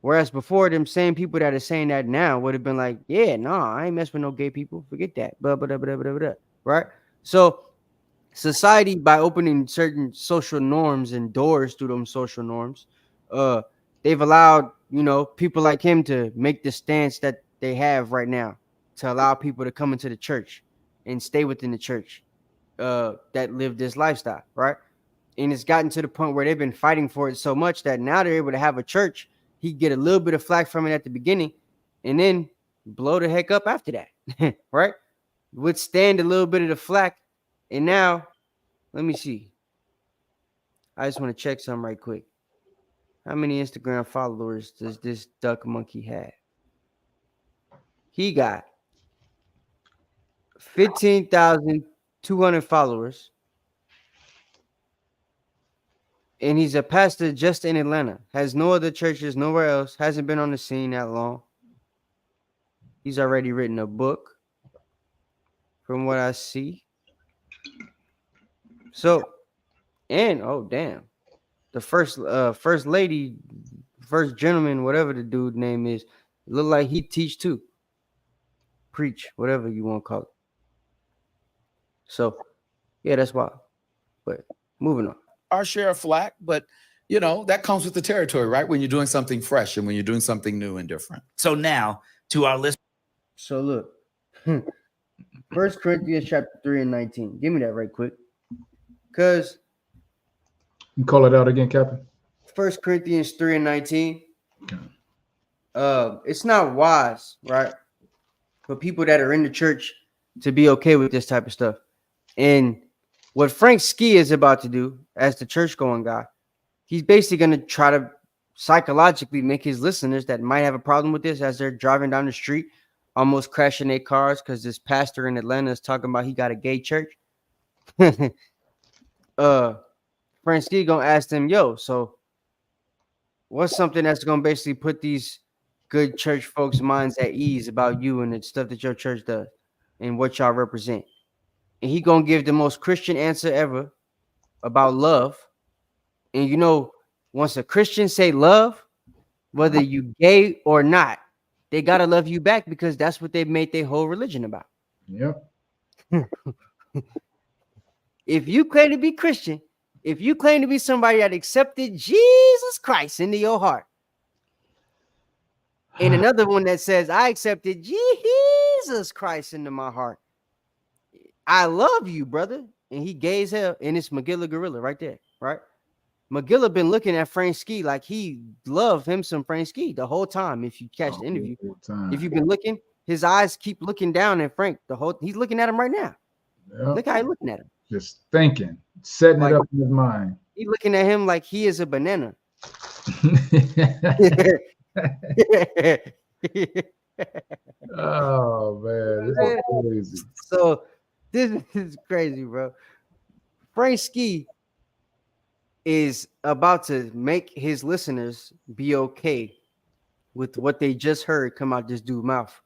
Whereas before, them same people that are saying that now would have been like, yeah, nah, I ain't mess with no gay people. Forget that. Blah, blah, blah, blah, blah, blah. Right? So society, by opening certain social norms and doors to them social norms, they've allowed, you know, people like him to make the stance that they have right now, to allow people to come into the church and stay within the church that live this lifestyle, right? And it's gotten to the point where they've been fighting for it so much that now they're able to have a church. He get a little bit of flack from it at the beginning and then blow the heck up after that, right? Withstand a little bit of the flack. And now, let me see. I just want to check something right quick. How many Instagram followers does this duck monkey have? He got 15,200 followers. And he's a pastor just in Atlanta. Has no other churches, nowhere else. Hasn't been on the scene that long. He's already written a book, from what I see. So, and oh damn, the first lady, first gentleman, whatever the dude name is, look like he teach too, preach, whatever you want to call it. So, yeah, that's wild. But moving on. Our share of flack, but you know, that comes with the territory, right? When you're doing something fresh and when you're doing something new and different. So now to our list. So look, 1 Corinthians chapter 3 and 19. Give me that right quick. Because You call it out again, Captain. 1 Corinthians 3 and 19. It's not wise, right, for people that are in the church to be okay with this type of stuff. And what Frank Ski is about to do as the church going guy, he's basically going to try to psychologically make his listeners that might have a problem with this as they're driving down the street, almost crashing their cars because this pastor in Atlanta is talking about he got a gay church. Frank Ski gonna ask them, yo, so what's something that's gonna basically put these good church folks' minds at ease about you and the stuff that your church does and what y'all represent? And he gonna give the most Christian answer ever about love. And you know, once a Christian say love, whether you gay or not, they gotta love you back because that's what they made their whole religion about. Yep. If you claim to be Christian, if you claim to be somebody that accepted Jesus Christ into your heart, and another one that says, I accepted Jesus Christ into my heart, I love you, brother. And he gay as hell. And it's Magilla Gorilla right there, right? Magilla been looking at Frank Ski like he loved him some Frank Ski the whole time. If you catch the interview, if you've been looking, his eyes keep looking down at Frank he's looking at him right now. Yep. Look how he's looking at him. Just thinking, setting Like, it up in his mind. He's looking at him like he is a banana. Oh man, this is crazy. So this is crazy, bro. Frank Ski is about to make his listeners be okay with what they just heard come out this dude's mouth,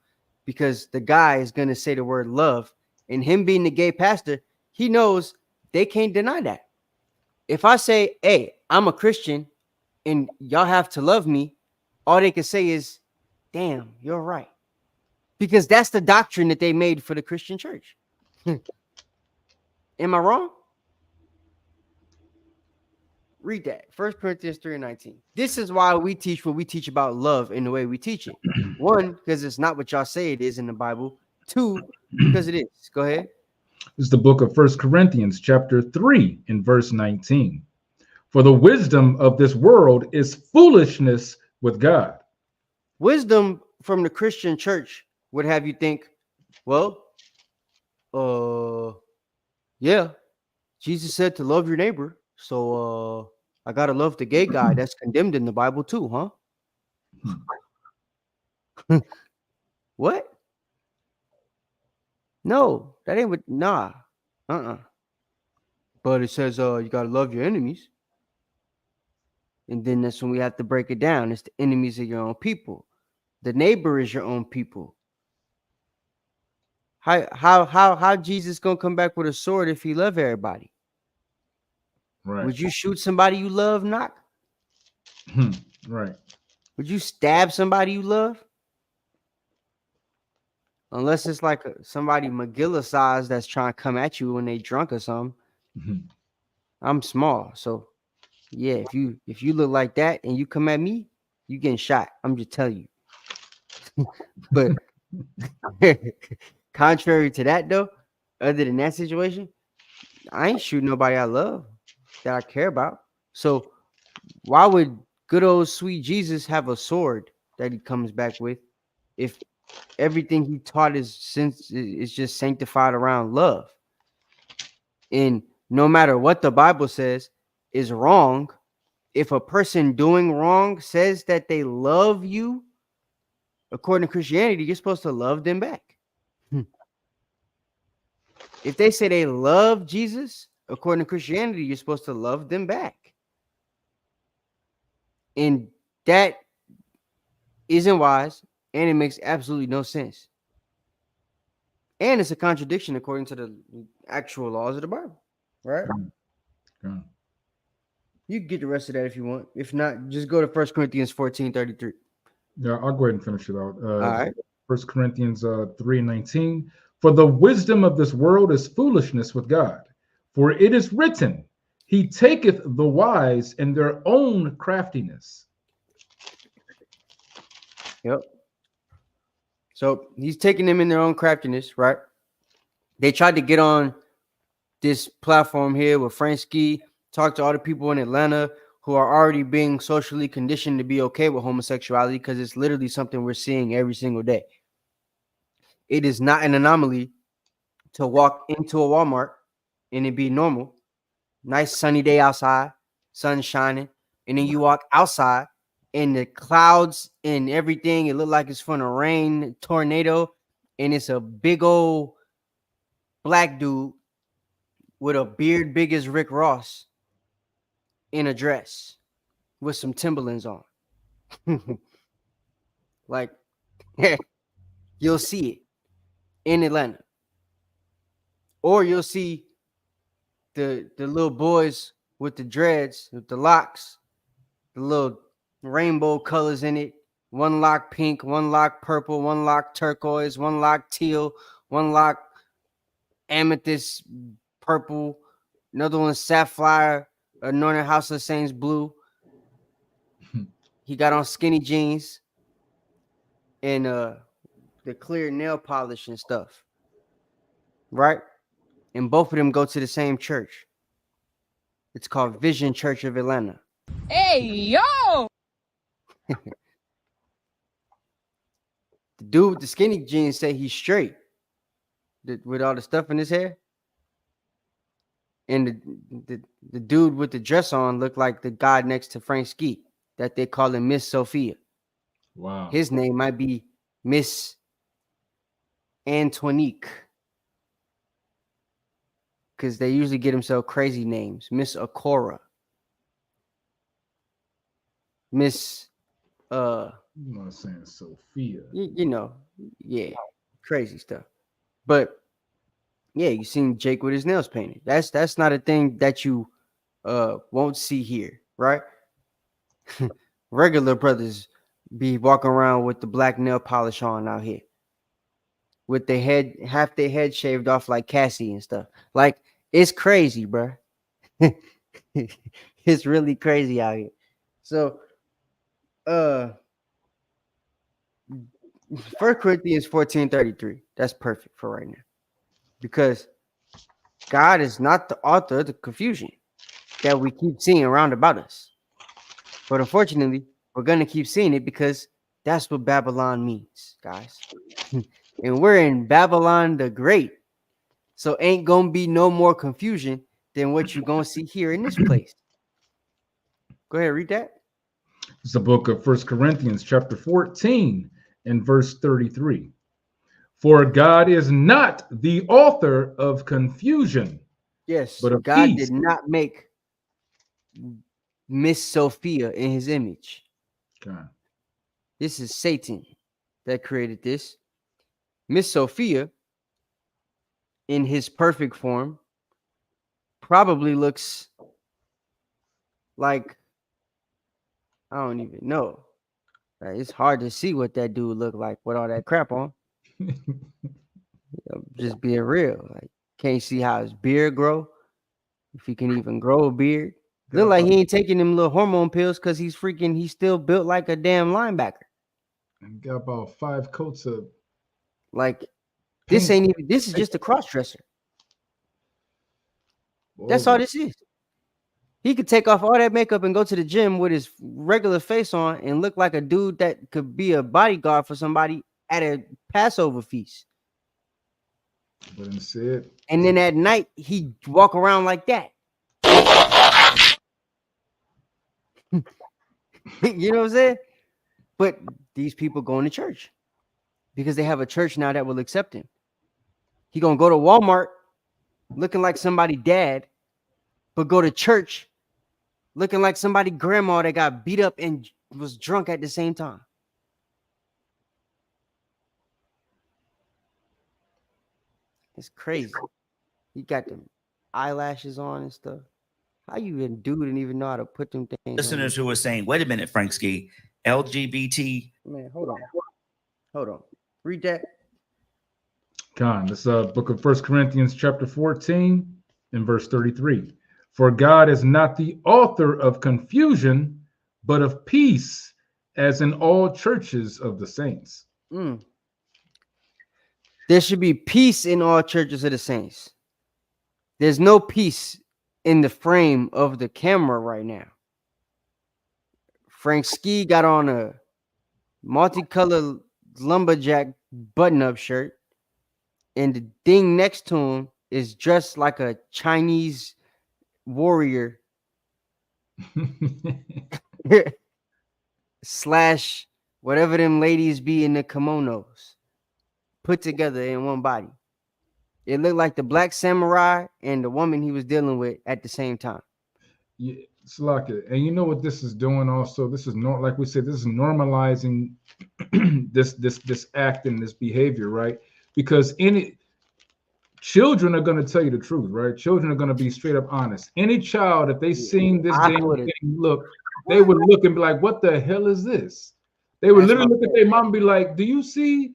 because the guy is gonna say the word love, and him being the gay pastor, he knows they can't deny that. If I say, hey, I'm a Christian and y'all have to love me, all they can say is, damn, you're right. Because that's the doctrine that they made for the Christian church. Am I wrong? Read that. 1 Corinthians 3:19. This is why we teach what we teach about love in the way we teach it. One, because it's not what y'all say it is in the Bible. Two, because it is. Go ahead. This is the book of 1 Corinthians chapter 3 and verse 19. For the wisdom of this world is foolishness with God. Wisdom from the Christian church would have you think, well, yeah, Jesus said to love your neighbor. So I gotta love the gay guy that's condemned in the Bible too, huh? What? No, that ain't what. Nah, But it says you gotta love your enemies, and then that's when we have to break it down. It's the enemies of your own people. The neighbor is your own people. How Jesus gonna come back with a sword if he love everybody? Right. Would you shoot somebody you love, knock? Right. Would you stab somebody you love? Unless it's like somebody Magilla size that's trying to come at you when they drunk or something. I'm small, so yeah. If you look like that and you come at me, you getting shot. I'm just telling you. But contrary to that, though, other than that situation, I ain't shooting nobody I love that I care about. So why would good old sweet Jesus have a sword that he comes back with if everything he taught is just sanctified around love? And no matter what the Bible says is wrong, if a person doing wrong says that they love you, according to Christianity, you're supposed to love them back. If they say they love Jesus, according to Christianity, you're supposed to love them back. And that isn't wise, and it makes absolutely no sense. And it's a contradiction according to the actual laws of the Bible, right? Good. You can get the rest of that if you want. If not, just go to 1 Corinthians 14:33. Yeah, I'll go ahead and finish it out. All right. 1 Corinthians 3:19. For the wisdom of this world is foolishness with God. For it is written, He taketh the wise in their own craftiness. Yep. So he's taking them in their own craftiness, right? They tried to get on this platform here with Fransky, talk to all the people in Atlanta who are already being socially conditioned to be okay with homosexuality because it's literally something we're seeing every single day. It is not an anomaly to walk into a Walmart and it be normal. Nice sunny day outside, sun shining, and then you walk outside and the clouds and everything, it look like it's from a rain tornado, and it's a big old black dude with a beard big as Rick Ross in a dress with some Timberlands on. Like, you'll see it in Atlanta. Or you'll see the little boys with the dreads, with the locks, the little rainbow colors in it. One lock pink, one lock purple, one lock turquoise, one lock teal, one lock amethyst purple, another one sapphire, anointed house of saints blue. He got on skinny jeans and the clear nail polish and stuff, right? And both of them go to the same church. It's called Vision Church of Atlanta. Hey, yo! The dude with the skinny jeans say he's straight with all the stuff in his hair. And the dude with the dress on looked like the guy next to Frank Ski that they call him Miss Sophia. Wow. His name might be Miss Antonique. Because they usually get themselves crazy names. Miss Akora. Miss I'm not saying Sophia. you know, yeah, crazy stuff. But yeah, you seen Jake with his nails painted. That's not a thing that you won't see here, right? Regular brothers be walking around with the black nail polish on out here, with their head, half their head shaved off like Cassie and stuff. Like, it's crazy, bro. It's really crazy out here. So 1 Corinthians 14:33. That's perfect for right now. Because God is not the author of the confusion that we keep seeing around about us. But unfortunately, we're going to keep seeing it because that's what Babylon means, guys. And we're in Babylon the Great. So ain't going to be no more confusion than what you're going to see here in this place. Go ahead, read that. It's the book of 1 Corinthians chapter 14 and verse 33. For God is not the author of confusion. Yes, but of God peace. did not make Miss Sophia in his image. God. This is Satan that created this. Miss Sophia, in his perfect form, probably looks like, I don't even know. Like, it's hard to see what that dude looked like with all that crap on. Just being real. Like, can't see how his beard grow. If he can even grow a beard. Look like he ain't taking them little hormone pills because he's still built like a damn linebacker. And got about 5 coats of like this is just a cross dresser. That's all this is. He could take off all that makeup and go to the gym with his regular face on and look like a dude that could be a bodyguard for somebody at a Passover feast. But instead, and then at night he walk around like that. You know what I'm saying? But these people going to church because they have a church now that will accept him. He gonna go to Walmart looking like somebody dad, but go to church looking like somebody grandma that got beat up and was drunk at the same time. It's crazy. He got them eyelashes on and stuff. How you even do it and even know how to put them things on? Listeners who are saying, wait a minute, Frank Ski, LGBT. Man, hold on. Read that. Con, this book of 1 Corinthians chapter 14 and verse 33. For God is not the author of confusion, but of peace, as in all churches of the saints. There should be peace in all churches of the saints. There's no peace in the frame of the camera right now. Frank Ski got on a multicolored lumberjack button-up shirt, and the thing next to him is dressed like a Chinese warrior slash whatever them ladies be in the kimonos put together in one body. It looked like the black samurai and the woman he was dealing with at the same time. Yeah, Slaka. And you know what this is doing also? This is not, like we said, this is normalizing this act and this behavior, right? Because children are going to tell you the truth, right? Children are going to be straight up honest. Any child, if they seen this damn thing, look, they would look and be like, what the hell is this? They would literally look at their mom and be like, do you see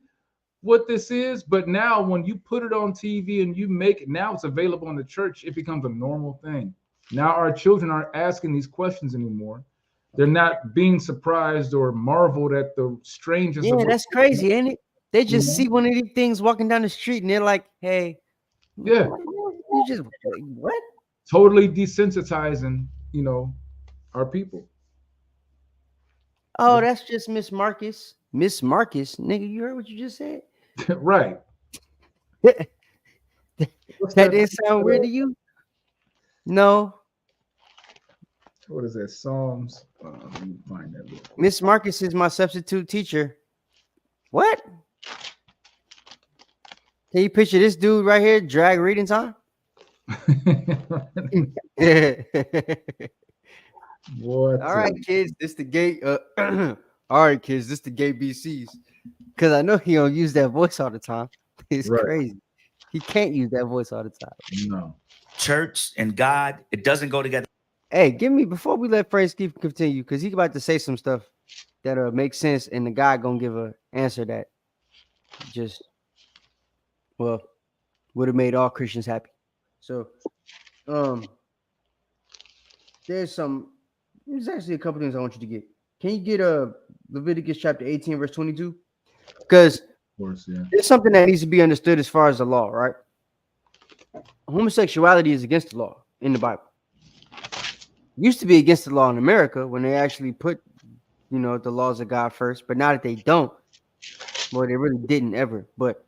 what this is? But now when you put it on TV and you make it, now it's available in the church, it becomes a normal thing. Now our children aren't asking these questions anymore. They're not being surprised or marveled at the strangest. Yeah, that's crazy, ain't it? They just see one of these things walking down the street and they're like, hey, yeah, you just what? Totally desensitizing, our people. Oh, that's just Miss Marcus. Miss Marcus, nigga, you heard what you just said? Right. That didn't sound weird to you? No. What is that? Psalms. Let me find that. Miss Marcus is my substitute teacher. What? Can you picture this dude right here, drag reading time? What? All right, kids, this the gay. All right, kids, this the gay BCs. Because I know he don't use that voice all the time. It's crazy. He can't use that voice all the time. No. Church and God, it doesn't go together. Hey, give me, before we let Frank Ski continue, because he's about to say some stuff that makes sense, and the guy gonna give an answer that just, well, would have made all Christians happy. So, there's actually a couple things I want you to get. Can you get Leviticus chapter 18, verse 22? Because there's something that needs to be understood as far as the law, right? Homosexuality is against the law in the Bible. It used to be against the law in America when they actually put, the laws of God first. But now that they don't, well, they really didn't ever. But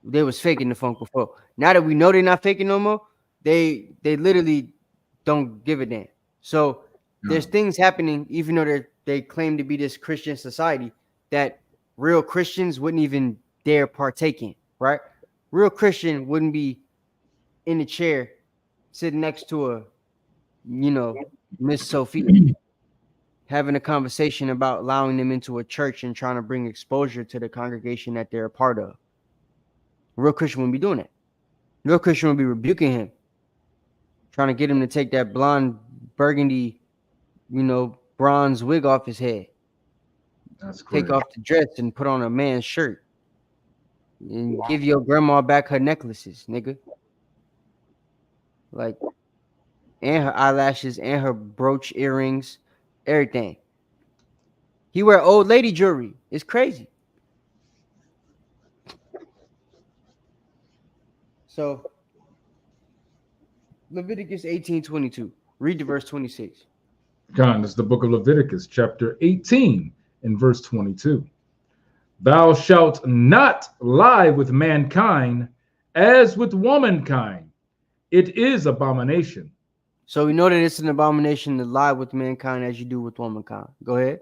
they was faking the funk before. Now that we know they're not faking no more, they literally don't give a damn. So there's things happening, even though they claim to be this Christian society, that real Christians wouldn't even dare partake in, right? Real Christian wouldn't be in the chair sitting next to a, Miss Sophia, having a conversation about allowing them into a church and trying to bring exposure to the congregation that they're a part of. Real Christian wouldn't be doing that. Real Christian would be rebuking him, trying to get him to take that blonde burgundy, bronze wig off his head. That's take off the dress and put on a man's shirt. And give your grandma back her necklaces, nigga. Like, and her eyelashes and her brooch earrings, everything. He wear old lady jewelry. It's crazy. So Leviticus 18:22. Read the verse 26. God, this is the book of Leviticus, chapter 18, and verse 22. Thou shalt not lie with mankind as with womankind. It is abomination. So we know that it's an abomination to lie with mankind as you do with womankind. Go ahead.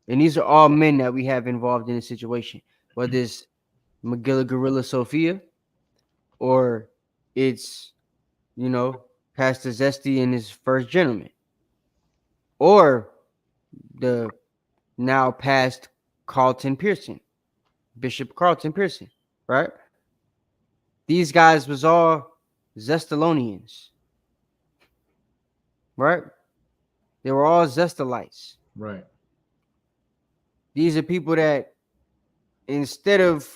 And these are all men that we have involved in a situation, whether it's Magilla Gorilla Sophia or it's, Pastor Zesty and his first gentleman. or the now past Carlton Pearson, Bishop Carlton Pearson, right? These guys was all Zestalonians, right? They were all Zestalites. Right. These are people that instead of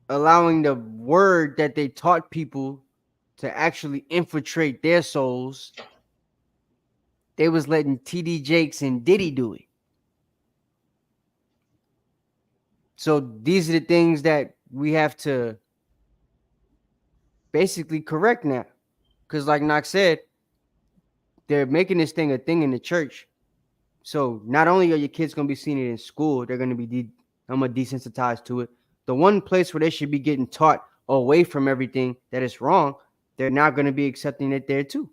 allowing the word that they taught people to actually infiltrate their souls, they was letting TD Jakes and Diddy do it. So these are the things that we have to basically correct now. Because like Knox said, they're making this thing a thing in the church. So not only are your kids going to be seeing it in school, they're going to be desensitized to it. The one place where they should be getting taught away from everything that is wrong, they're not going to be accepting it there too.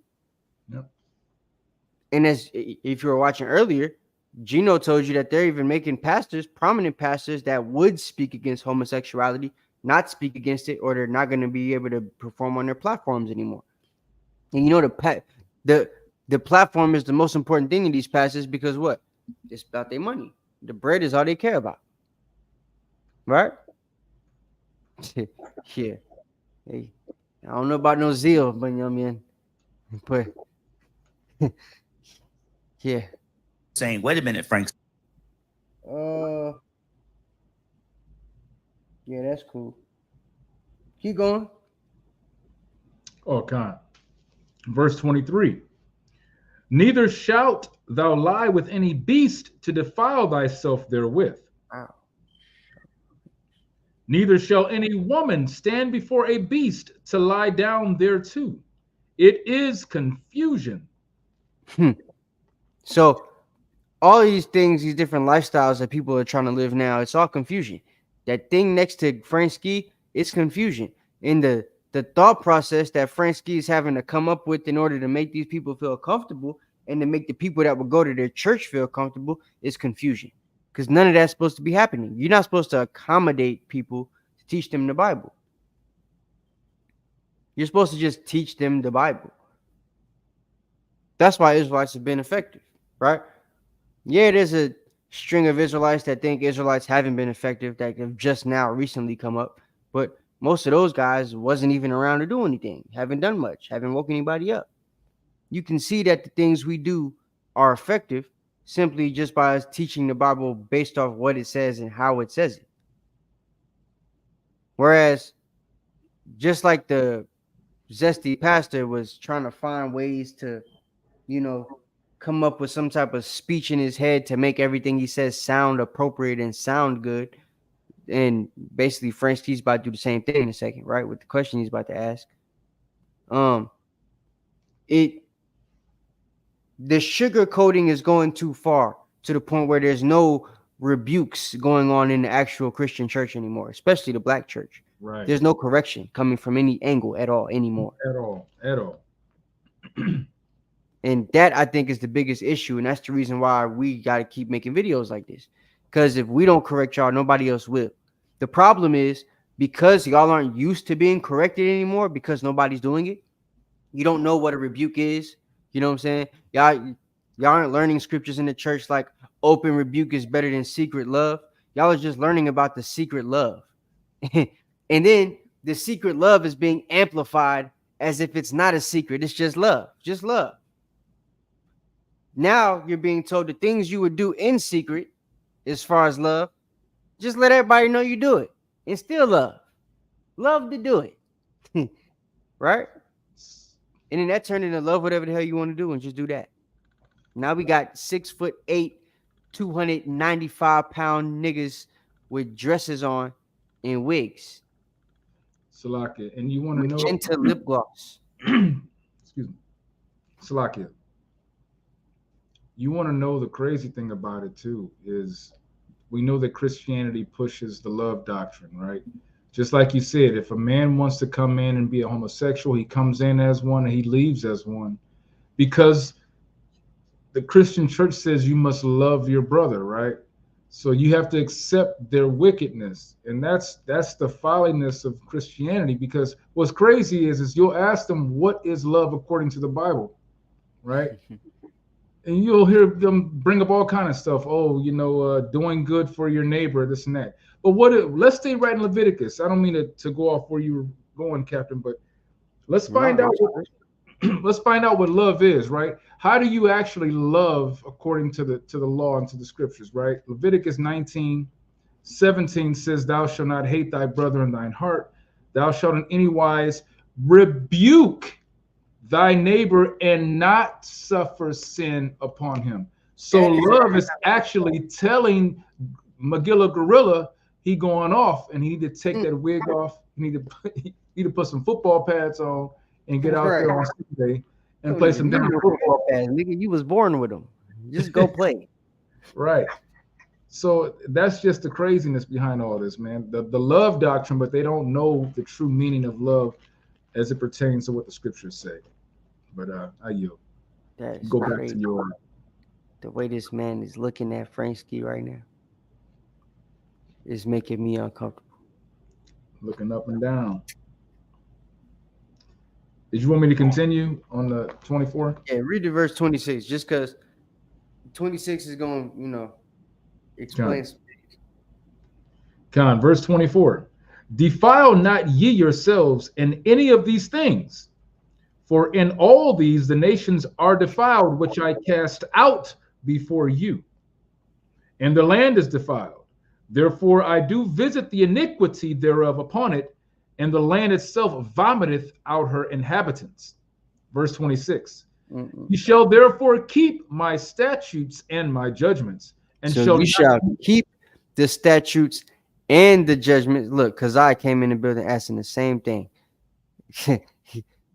Yep. And as if you were watching earlier, Gino told you that they're even making pastors, prominent pastors, that would speak against homosexuality, not speak against it, or they're not going to be able to perform on their platforms anymore. And you know, the platform is the most important thing in these pastors because what? It's about their money. The bread is all they care about. Right? Yeah. Hey, I don't know about no zeal, but you know what I mean? But yeah. Saying, wait a minute, Frank. Yeah, that's cool. Keep going. Oh, God. Verse 23. Neither shalt thou lie with any beast to defile thyself therewith. Wow. Neither shall any woman stand before a beast to lie down thereto. It is confusion. So all these things, these different lifestyles that people are trying to live now, it's all confusion. That thing next to Fransky, it's confusion. In the thought process that Fransky is having to come up with in order to make these people feel comfortable and to make the people that will go to their church feel comfortable is confusion. Because none of that's supposed to be happening. You're not supposed to accommodate people to teach them the Bible. You're supposed to just teach them the Bible. That's why Israelites have been effective, right? Yeah, there's a string of Israelites that think Israelites haven't been effective that have just now recently come up. But most of those guys wasn't even around to do anything, haven't done much, haven't woke anybody up. You can see that the things we do are effective simply just by us teaching the Bible based off what it says and how it says it. Whereas, just like the Zesty pastor was trying to find ways to, come up with some type of speech in his head to make everything he says sound appropriate and sound good. And basically, Fransky's about to do the same thing in a second, right? With the question he's about to ask. The sugar coating is going too far to the point where there's no rebukes going on in the actual Christian church anymore, especially the black church. Right. There's no correction coming from any angle at all anymore. At all. And that, I think, is the biggest issue. And that's the reason why we got to keep making videos like this. Because if we don't correct y'all, nobody else will. The problem is because y'all aren't used to being corrected anymore because nobody's doing it. You don't know what a rebuke is. You know what I'm saying? Y'all aren't learning scriptures in the church like open rebuke is better than secret love. Y'all are just learning about the secret love. And then the secret love is being amplified as if it's not a secret. It's just love. Just love. Now you're being told the things you would do in secret as far as love, just let everybody know you do it and still love. Love to do it. Right? And then that turned into love whatever the hell you want to do and just do that. Now we got 6'8", 295-pound niggas with dresses on and wigs. Salakia, and you want to know magenta lip gloss. Excuse me. Salakia. You want to know the crazy thing about it too is we know that Christianity pushes the love doctrine, right? Just like you said, if a man wants to come in and be a homosexual, he comes in as one and he leaves as one, because the Christian church says you must love your brother, right? So you have to accept their wickedness, and that's the folliness of Christianity. Because what's crazy is you'll ask them what is love according to the Bible, right? And you'll hear them bring up all kind of stuff. Oh, doing good for your neighbor, this and that. But let's stay right in Leviticus. I don't mean to go off where you were going, Captain, but let's find out. Let's find out what love is, right? How do you actually love according to the law and to the scriptures, right? Leviticus 19:17 says, "Thou shalt not hate thy brother in thine heart. Thou shalt in any wise rebuke thy neighbor and not suffer sin upon him." So love is actually telling Magilla Gorilla he going off and he need to take that wig off. He need to put some football pads on and get out there on Sunday and play some damn football pads. Nigga, you was born with them. Just go play. Right. So that's just the craziness behind all this, man. The love doctrine, but they don't know the true meaning of love as it pertains to what the scriptures say. But I yield. That's go crazy. Back to your. The way this man is looking at Franksky right now is making me uncomfortable. Looking up and down. Did you want me to continue on the 24? Yeah, read the verse 26, just because 26 is going, explain. Con, verse 24. "Defile not ye yourselves in any of these things, for in all these the nations are defiled, which I cast out before you. And the land is defiled. Therefore I do visit the iniquity thereof upon it, and the land itself vomiteth out her inhabitants." Verse 26. "You shall therefore keep my statutes and my judgments, and so you shall keep the statutes and the judgments." Look, because I came in the building asking the same thing.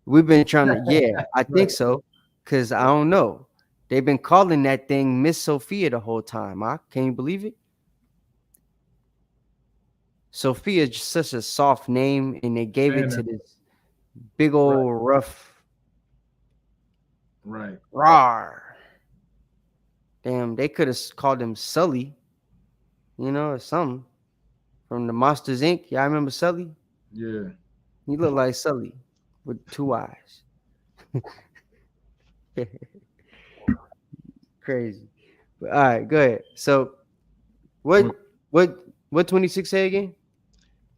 We've been trying to, I think so, because I don't know. They've been calling that thing Miss Sophia the whole time. Can you believe it? Sophia is just such a soft name, and they gave it to this big old rough. Right. Rawr. Damn, they could have called him Sully, or something. From the Monsters Inc. Y'all remember Sully? Yeah. He looked like Sully with 2 eyes. Crazy. But, all right, go ahead. So what 26 say again?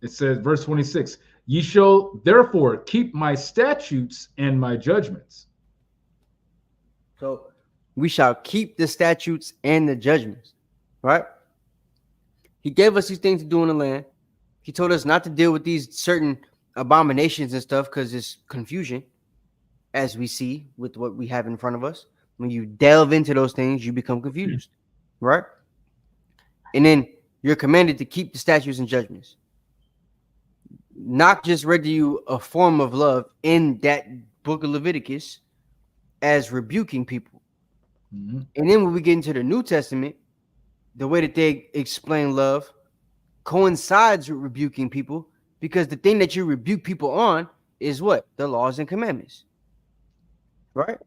It says, verse 26, "Ye shall therefore keep my statutes and my judgments." So we shall keep the statutes and the judgments, right? He gave us these things to do in the land. He told us not to deal with these certain abominations and stuff because it's confusion, as we see with what we have in front of us. When you delve into those things, you become confused, right? And then you're commanded to keep the statutes and judgments. Not just read to you a form of love in that book of Leviticus as rebuking people. Mm-hmm. And then when we get into the New Testament, the way that they explain love coincides with rebuking people, because the thing that you rebuke people on is what? The laws and commandments. Right?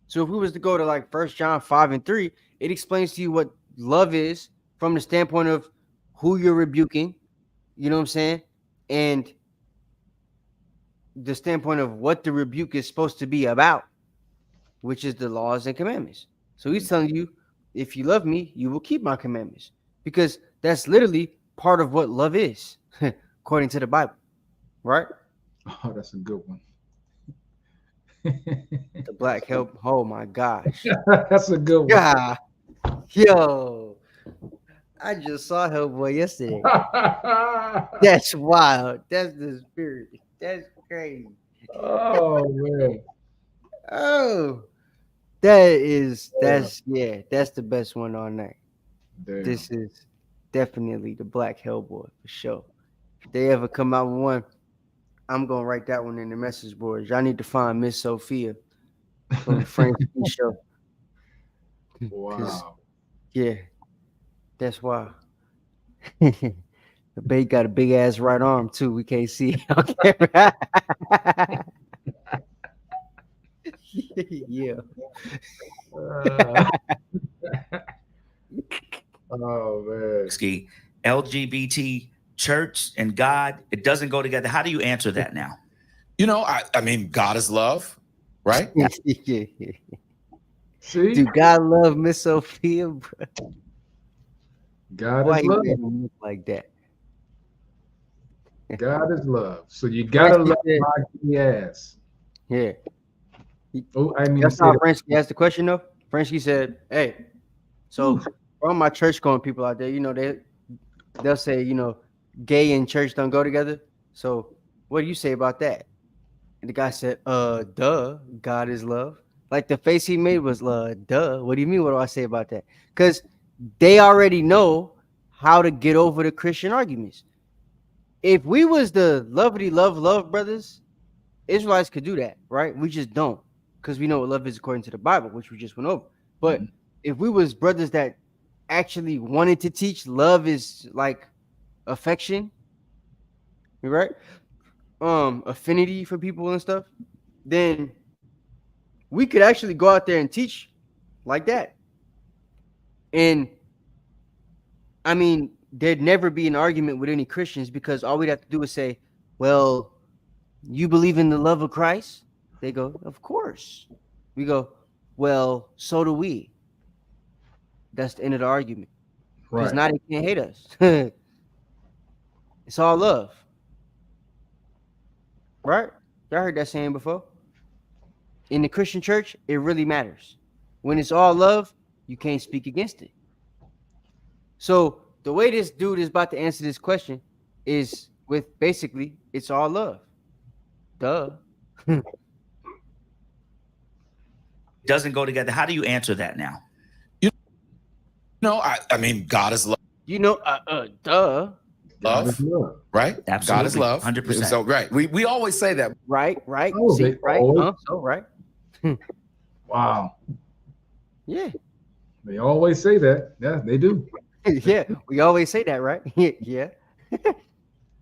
So if we was to go to like 1 John 5:3, it explains to you what love is from the standpoint of who you're rebuking, you know what I'm saying? And the standpoint of what the rebuke is supposed to be about, which is the laws and commandments. So he's telling you, if you love me, you will keep my commandments, because that's literally part of what love is, according to the Bible, right? Oh, that's a good one. The black help. Oh my gosh. That's a good one. Yeah. Yo, I just saw Hellboy yesterday. That's wild. That's the spirit. That's crazy. Oh man. Oh, that's the best one all night. Damn. This is definitely the Black Hellboy for sure. If they ever come out with one, I'm gonna write that one in the message boards. Y'all need to find Miss Sophia from the French show. Wow. Yeah, that's wild. The babe got a big ass right arm too. We can't see it on camera. Yeah. Oh man. Ski, LGBT church and God, it doesn't go together. How do you answer that now? I mean, God is love, right? See, Do God love Miss Sophia, bro? God Why is he love. made him look like that? God is love. So you gotta love my ass. Yeah. Oh, I mean to That's say how that. Fransky asked the question though. Fransky said, "Hey, so for all my church going people out there, they'll say, gay and church don't go together. So what do you say about that?" And the guy said, duh, God is love." Like the face he made was duh. What do you mean? What do I say about that? Because they already know how to get over the Christian arguments. If we was the lovely love brothers, Israelites could do that, right? We just don't, because we know what love is according to the Bible, which we just went over. But if we was brothers that actually wanted to teach love is like affection, right? Affinity for people and stuff, then we could actually go out there and teach like that. And I mean, there'd never be an argument with any Christians, because all we'd have to do is say, well, you believe in the love of Christ? They go, of course. We go, well, so do we. That's the end of the argument. Because now they can't hate us. It's all love. Right? Y'all heard that saying before? In the Christian church, it really matters. When it's all love, you can't speak against it. So the way this dude is about to answer this question is with basically, it's all love. Duh. Doesn't go together. How do you answer that now? I mean, God is love. Duh. Love, right? Absolutely. God is love. 100%. So, right. We always say that. Right. Oh, See, right. always. So, right. Wow. Yeah. They always say that. Yeah, they do. Yeah, we always say that, right? Yeah.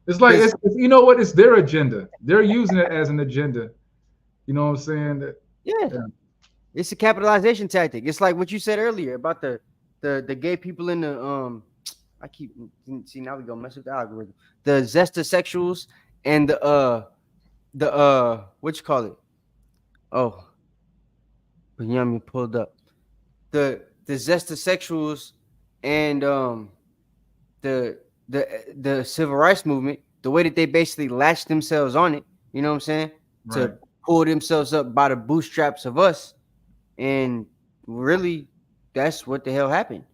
It's like it's you know what? It's their agenda. They're using it as an agenda. You know what I'm saying? Yeah. It's a capitalization tactic. It's like what you said earlier about the gay people in the I keep see now we gonna mess with the algorithm. The zestasexuals and the what you call it? Oh, Yummy pulled up. The zestasexuals and the civil rights movement, the way that they basically latched themselves on it, you know what I'm saying? Right. To pull themselves up by the bootstraps of us. And really, that's what the hell happened.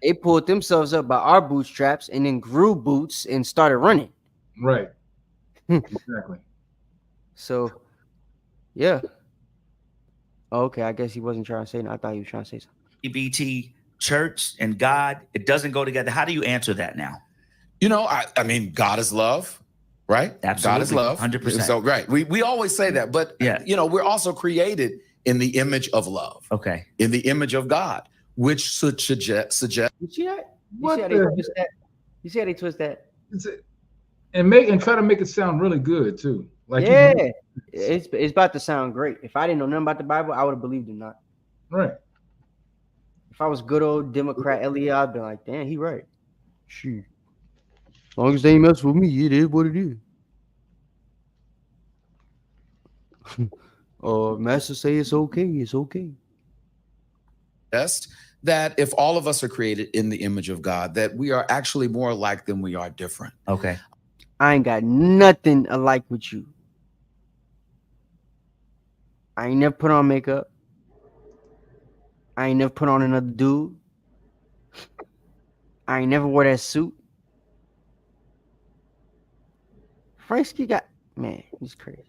They pulled themselves up by our bootstraps and then grew boots and started running. Right. Exactly. So, yeah. Okay, I guess he wasn't trying to say that. I thought he was trying to say something. LGBT church and God, it doesn't go together. How do you answer that now? I mean, God is love, right? Absolutely. God is love. 100%. So, right. We always say that, but we're also created in the image of love. Okay. In the image of God, which should suggest. You see that? You see how they twist that? And try to make it sound really good too. Like it's about to sound great. If I didn't know nothing about the Bible, I would have believed him not. Right. If I was good old Democrat Elliot, I'd be like, damn, he right. Shoot. As long as they ain't mess with me, it is what it is. Master say it's okay. It's okay. Yes, that if all of us are created in the image of God, that we are actually more alike than we are different. Okay. I ain't got nothing alike with you. I ain't never put on makeup. I ain't never put on another dude. I ain't never wore that suit. Fransky man, he's crazy.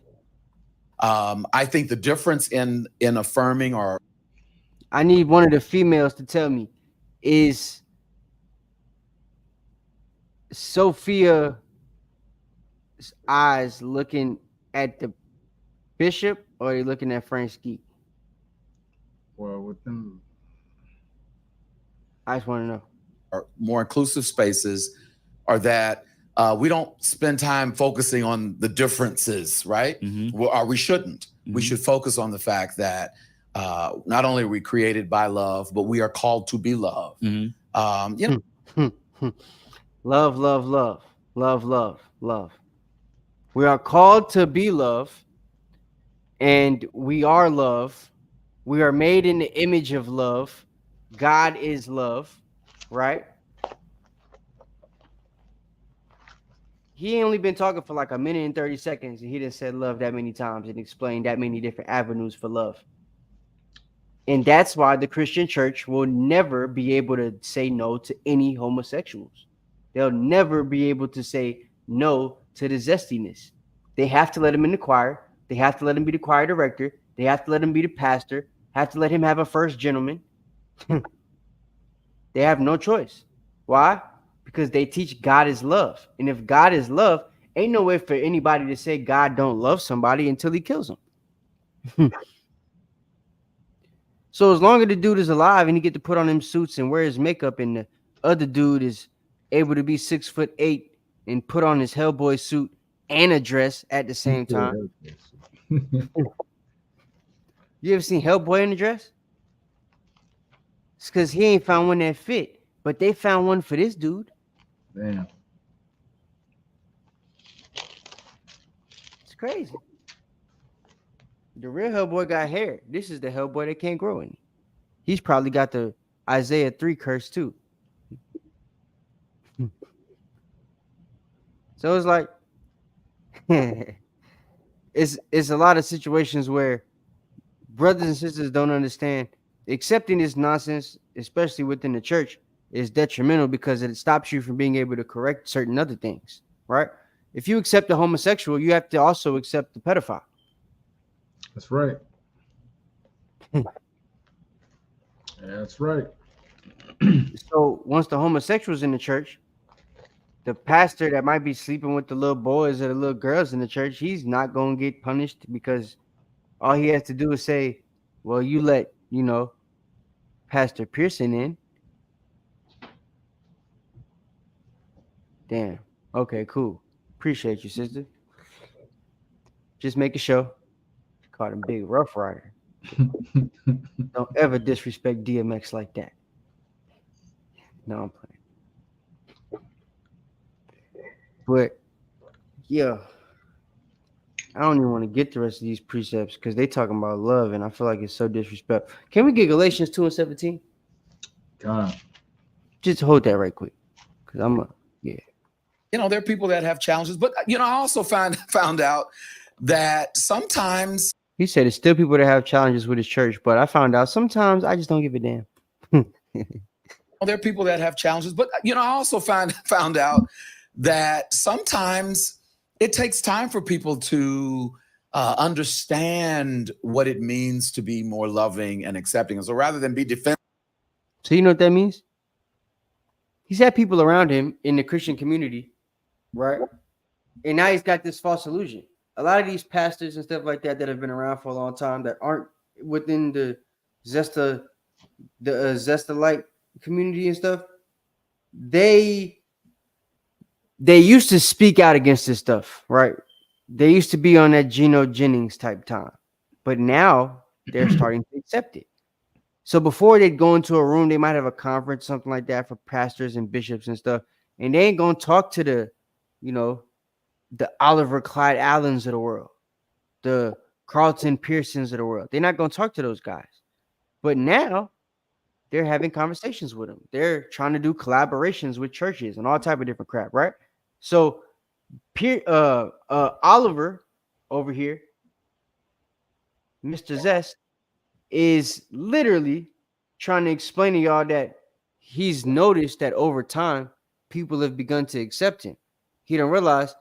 I think the difference in affirming or I need one of the females to tell me, is Sophia's eyes looking at the bishop or are they looking at Fransky? Well, with them, I just want to know. or more inclusive spaces are that we don't spend time focusing on the differences, right? Or we shouldn't. We should focus on the fact that not only are we created by love, but we are called to be loved. Love, love, love, love, love, love. We are called to be love, and we are love, We are made in the image of love. God is love, right? He ain't only been talking for like a minute and 30 seconds, and he done said love that many times and explained that many different avenues for love. And that's why the Christian church will never be able to say no to any homosexuals. They'll never be able to say no to the zestiness. They have to let him in the choir. They have to let him be the choir director. They have to let him be the pastor. Have to let him have a first gentleman. They have no choice. Why? Because they teach God is love. And if God is love, ain't no way for anybody to say God don't love somebody until he kills them. So as long as the dude is alive and he get to put on them suits and wear his makeup, and the other dude is able to be 6'8" and put on his Hellboy suit and a dress at the same time. You ever seen Hellboy in a dress? It's because he ain't found one that fit, but they found one for this dude. Damn. It's crazy. The real Hellboy got hair. This is the Hellboy that can't grow any. He's probably got the Isaiah 3 curse too. So it's like it's a lot of situations where brothers and sisters don't understand accepting this nonsense, especially within the church, is detrimental because it stops you from being able to correct certain other things, right? If you accept the homosexual, you have to also accept the pedophile. That's right. That's right. So once the homosexual's in the church, the pastor that might be sleeping with the little boys or the little girls in the church, he's not going to get punished because all he has to do is say, well, you let, Pastor Pearson in. Damn. Okay, cool. Appreciate you, sister. Just make a show. Call him Big Rough Rider. Don't ever disrespect DMX like that. No, I'm playing. But yeah, I don't even want to get the rest of these precepts because they talking about love, and I feel like it's so disrespectful. Can we get Galatians 2:17? God. Just hold that right quick, because yeah. There are people that have challenges, but I also found out that sometimes he said it's still people that have challenges with his church, but I found out sometimes I just don't give a damn. there are people that have challenges, but I also found out that sometimes it takes time for people to understand what it means to be more loving and accepting. And so rather than be defensive. So you know what that means? He's had people around him in the Christian community, right? And now he's got this false illusion. A lot of these pastors and stuff like that have been around for a long time that aren't within the Zesta-like community and stuff. They used to speak out against this stuff, right? They used to be on that Geno Jennings type time, but now they're starting to accept it. So before they'd go into a room, they might have a conference, something like that for pastors and bishops and stuff, and they ain't gonna talk to the Oliver Clyde Allens of the world, the Carlton Pearsons of the world. They're not gonna talk to those guys. But now they're having conversations with them. They're trying to do collaborations with churches and all type of different crap, right? So Oliver over here, Mr. Zest, is literally trying to explain to y'all that he's noticed that over time people have begun to accept him. He don't realize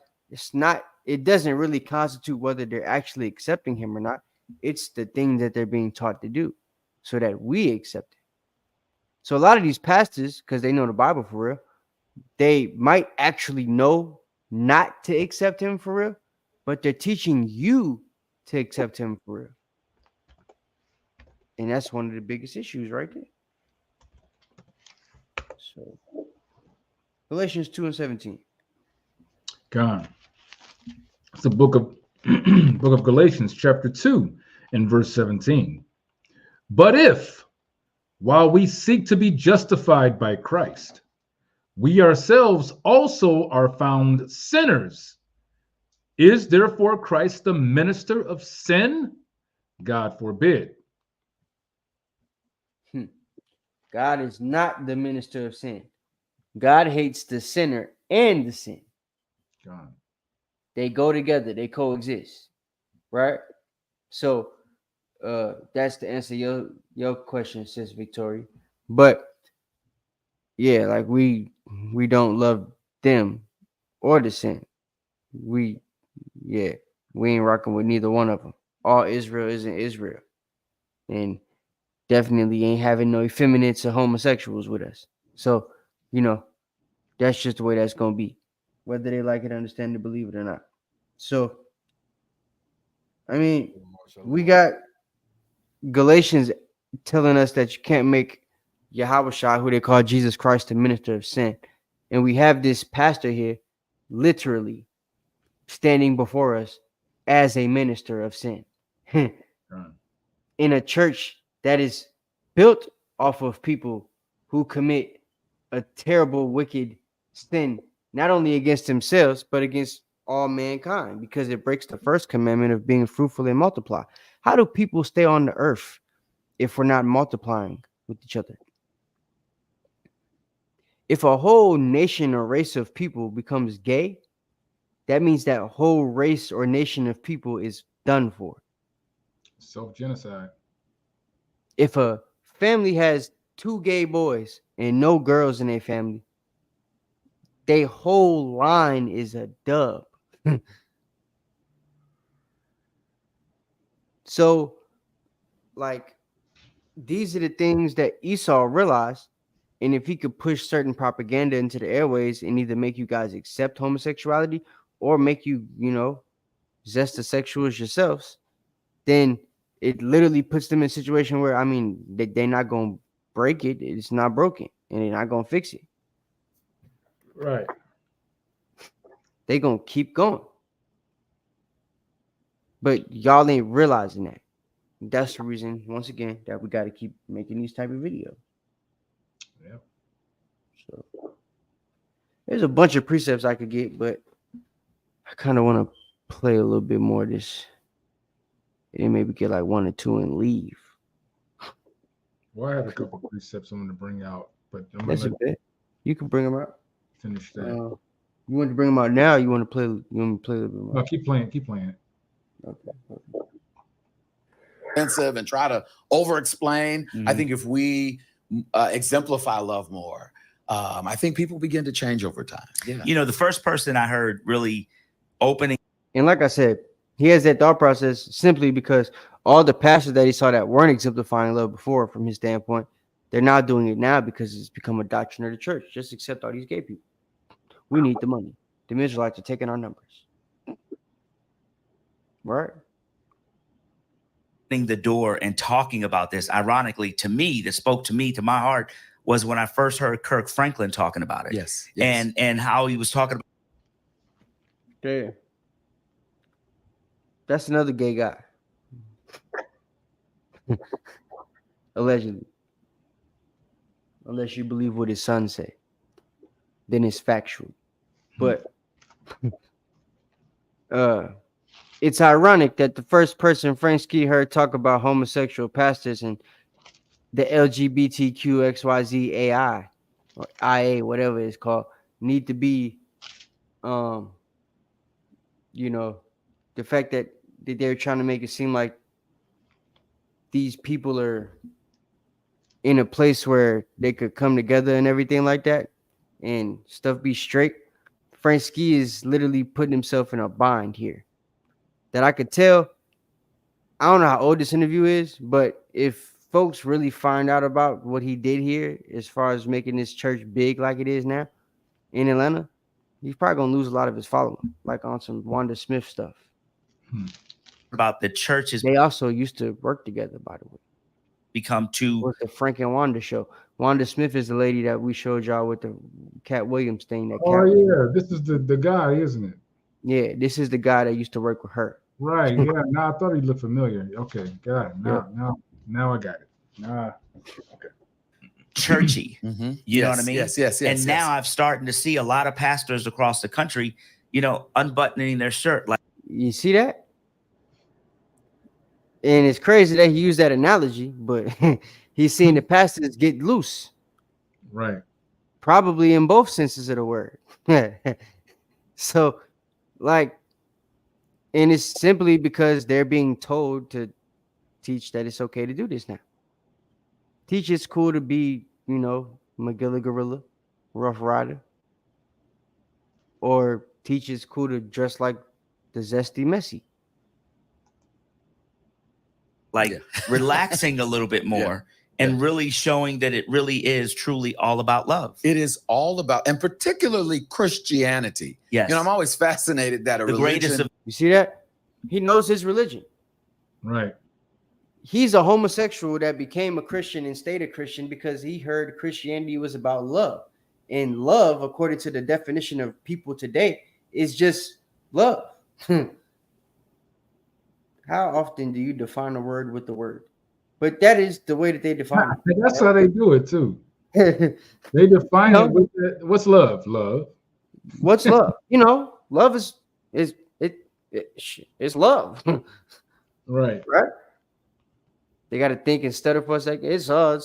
it doesn't really constitute whether they're actually accepting him or not. It's the thing that they're being taught to do so that we accept it. So a lot of these pastors, because they know the Bible for real, they might actually know not to accept him for real, but they're teaching you to accept him for real. And that's one of the biggest issues right there. So Galatians 2:17. God. It's the book of Galatians, chapter 2, and verse 17. But if, while we seek to be justified by Christ, we ourselves also are found sinners, is therefore Christ the minister of sin? God forbid. God is not the minister of sin. God hates the sinner and the sin. God. They go together, they coexist, right? So that's the answer to your question, Sis Victoria. But yeah, like we don't love them or the sin. We ain't rocking with neither one of them. All Israel isn't Israel, and definitely ain't having no effeminates or homosexuals with us. So that's just the way that's gonna be, whether they like it, understand it, believe it or not. So I mean, we got Galatians telling us that you can't make Yahweh, who they call Jesus Christ, the minister of sin. And we have this pastor here literally standing before us as a minister of sin in a church that is built off of people who commit a terrible, wicked sin, not only against themselves, but against all mankind, because it breaks the first commandment of being fruitful and multiply. How do people stay on the earth if we're not multiplying with each other? If a whole nation or race of people becomes gay, that means that whole race or nation of people is done for. Self-genocide. If a family has 2 gay boys and no girls in their family, their whole line is a dub. So, like, these are the things that Esau realized. And if he could push certain propaganda into the airways and either make you guys accept homosexuality or make you, zest the sexuals yourselves, then it literally puts them in a situation where, I mean, they're not going to break it. It's not broken, and they're not going to fix it. Right. They're going to keep going. But y'all ain't realizing that. That's the reason, once again, that we got to keep making these type of videos. Yep. So there's a bunch of precepts I could get, but I kind of want to play a little bit more of this and maybe get like 1 or 2 and leave. Well, I have a couple of precepts I'm going to bring out, but I'm That's a bit. You can bring them out. Finish that. You want to bring them out now? You want to play? You want to play a little bit more? No, keep playing. Keep playing. Okay. Expensive and try to over-explain. I think if we exemplify love more, I think people begin to change over time. Yeah. The first person I heard really opening. And like I said, he has that thought process simply because all the pastors that he saw that weren't exemplifying love before, from his standpoint, they're not doing it now because it's become a doctrine of the church. Just accept all these gay people. We need the money. The Israelites are taking our numbers. Right? The door and talking about this, ironically, to me, that spoke to me, to my heart, was when I first heard Kirk Franklin talking about it. Yes. And how he was talking about. Yeah. That's another gay guy. Allegedly. Unless you believe what his son said. Then it's factual. But it's ironic that the first person Frank Ski heard talk about homosexual pastors and the LGBTQXYZ AI or IA, whatever it's called, need to be, the fact that they're trying to make it seem like these people are in a place where they could come together and everything like that and stuff be straight. Frank Ski is literally putting himself in a bind here. That I could tell. I don't know how old this interview is, but if folks really find out about what he did here as far as making this church big like it is now in Atlanta, he's probably going to lose a lot of his following, like on some Wanda Smith stuff. About the churches. They also used to work together, by the way. Become two. With the Frank and Wanda show. Wanda Smith is the lady that we showed y'all with the Cat Williams thing. This is the guy, isn't it? Yeah, this is the guy that used to work with her. Right. Yeah. Now I thought he looked familiar. Okay. Got it. Now I got it. Okay. Churchy. You know what I mean? Yes. And now I'm starting to see a lot of pastors across the country, unbuttoning their shirt. Like, you see that? And it's crazy that he used that analogy, but He's seeing the pastors get loose, Right. probably in both senses of the word. So, like, and it's simply because they're being told to teach that it's okay to do this now. Teach it's cool to be, McGilly Gorilla, Rough Rider, or teach it's cool to dress like the Zesty Messy. Like relaxing a little bit more and really showing that it really is truly all about love. It is all about, and particularly Christianity. Yes. I'm always fascinated that a The religion. greatest of You see that? He knows his religion. Right. He's a homosexual that became a Christian and stayed a Christian because he heard Christianity was about love. And love, according to the definition of people today, is just love. How often do you define a word with the word? But that is the way that they define it. That's how they do it too. They define it with what's love? Love. What's love? Love is it's love. Right. Right. They got to think instead of for a second. It's love.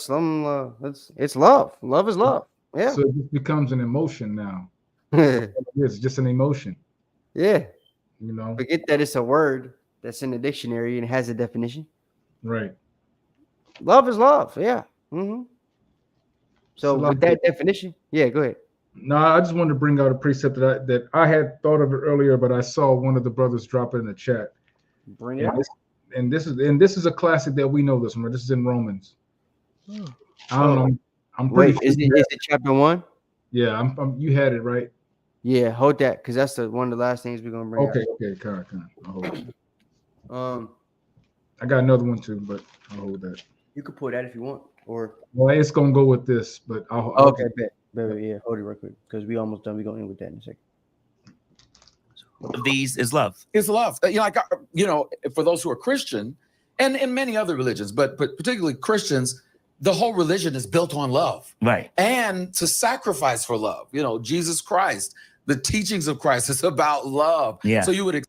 Love is love. Yeah. So it just becomes an emotion now. It's just an emotion. Yeah. You Forget that it's a word that's in the dictionary and has a definition. Right. Love is love. Yeah. Mm-hmm. So love with that definition, yeah, go ahead. No, I just wanted to bring out a precept that I had thought of it earlier, but I saw one of the brothers drop it in the chat. Bring it out. This is a classic that we know this one. This is in Romans. I don't know. I'm pretty sure. Is it chapter 1? Yeah, you had it right. Yeah, hold that because that's one of the last things we're gonna bring. Okay, come on. I'll hold it. I got another one too, but I'll hold that. You could pull that if you want, or it's gonna go with this, but I'll okay, bet. Yeah, hold it real quick because we almost done. We're gonna end with that in a second. Of these is love. Is love. For those who are Christian and in many other religions, but particularly Christians, the whole religion is built on love. Right. And to sacrifice for love. Jesus Christ, the teachings of Christ is about love. Yeah. So you would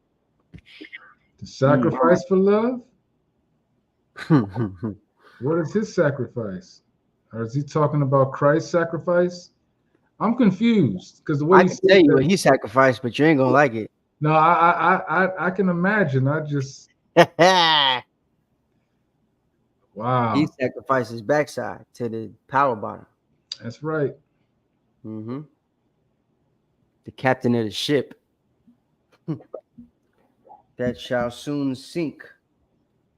to sacrifice for love? What is his sacrifice? Or is he talking about Christ's sacrifice? I'm confused because the way I can tell you what he sacrificed, but you ain't gonna like it. No, I can imagine. I just wow. He sacrificed his backside to the power bottom. That's right. Mm-hmm. The captain of the ship that shall soon sink.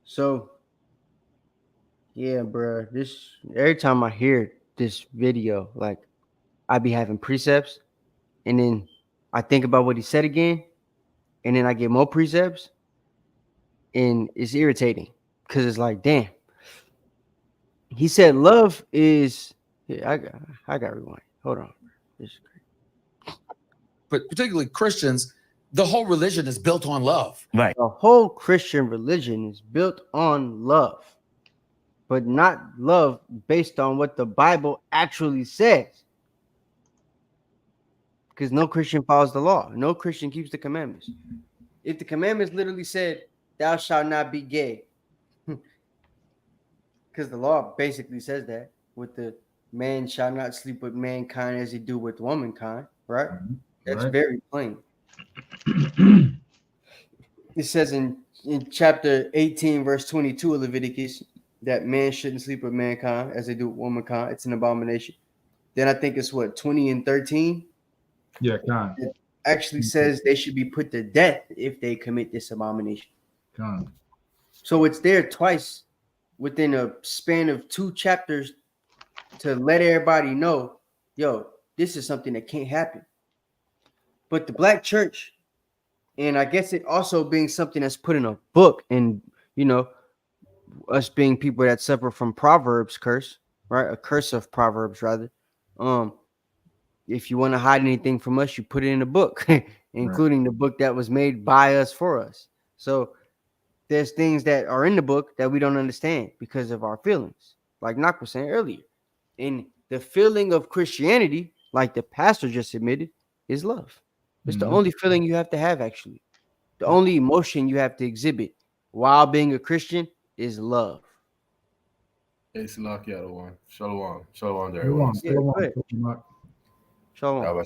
So, yeah, bro. Every time I hear this video, like I be having precepts, and then I think about what he said again, and then I get more precepts, and it's irritating because it's like, damn. He said love is. Yeah, I got rewind. Hold on. This is great. But particularly Christians, the whole religion is built on love. Right. The whole Christian religion is built on love, but not love based on what the Bible actually says. Because no Christian follows the law. No Christian keeps the commandments. If the commandments literally said, thou shalt not be gay, because the law basically says that, with the man shall not sleep with mankind as he do with womankind, right? That's right. very plain. It says in chapter 18, verse 22 of Leviticus, that man shouldn't sleep with mankind as they do with womankind. It's an abomination. Then I think it's 20 and 13. Yeah, God. It actually says they should be put to death if they commit this abomination. God. So it's there twice within a span of 2 chapters to let everybody know, yo, this is something that can't happen. But the black church, and I guess it also being something that's put in a book, and us being people that suffer from Proverbs curse, right? A curse of Proverbs, rather. If you want to hide anything from us, you put it in a book, including the book that was made by us for us. So there's things that are in the book that we don't understand because of our feelings, like Nak was saying earlier. And the feeling of Christianity, like the pastor just admitted, is love. It's the only feeling you have to have, actually. The only emotion you have to exhibit while being a Christian is love. Hey, Salakia, the one. Shalom. Shalom to Go everyone. on, Yeah, go go ahead. on. Shalom. I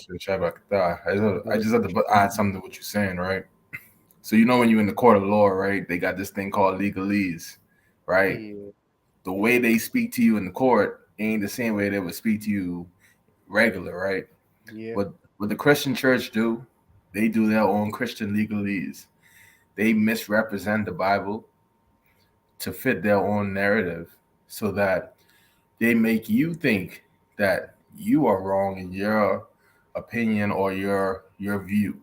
just have to add something to what you're saying, right? So you know when you're in the court of law, right? They got this thing called legalese, right? Yeah. The way they speak to you in the court ain't the same way they would speak to you regular, right? Yeah. What the Christian church do, they do their own Christian legalese. They misrepresent the Bible to fit their own narrative so that they make you think that you are wrong in your opinion or your view,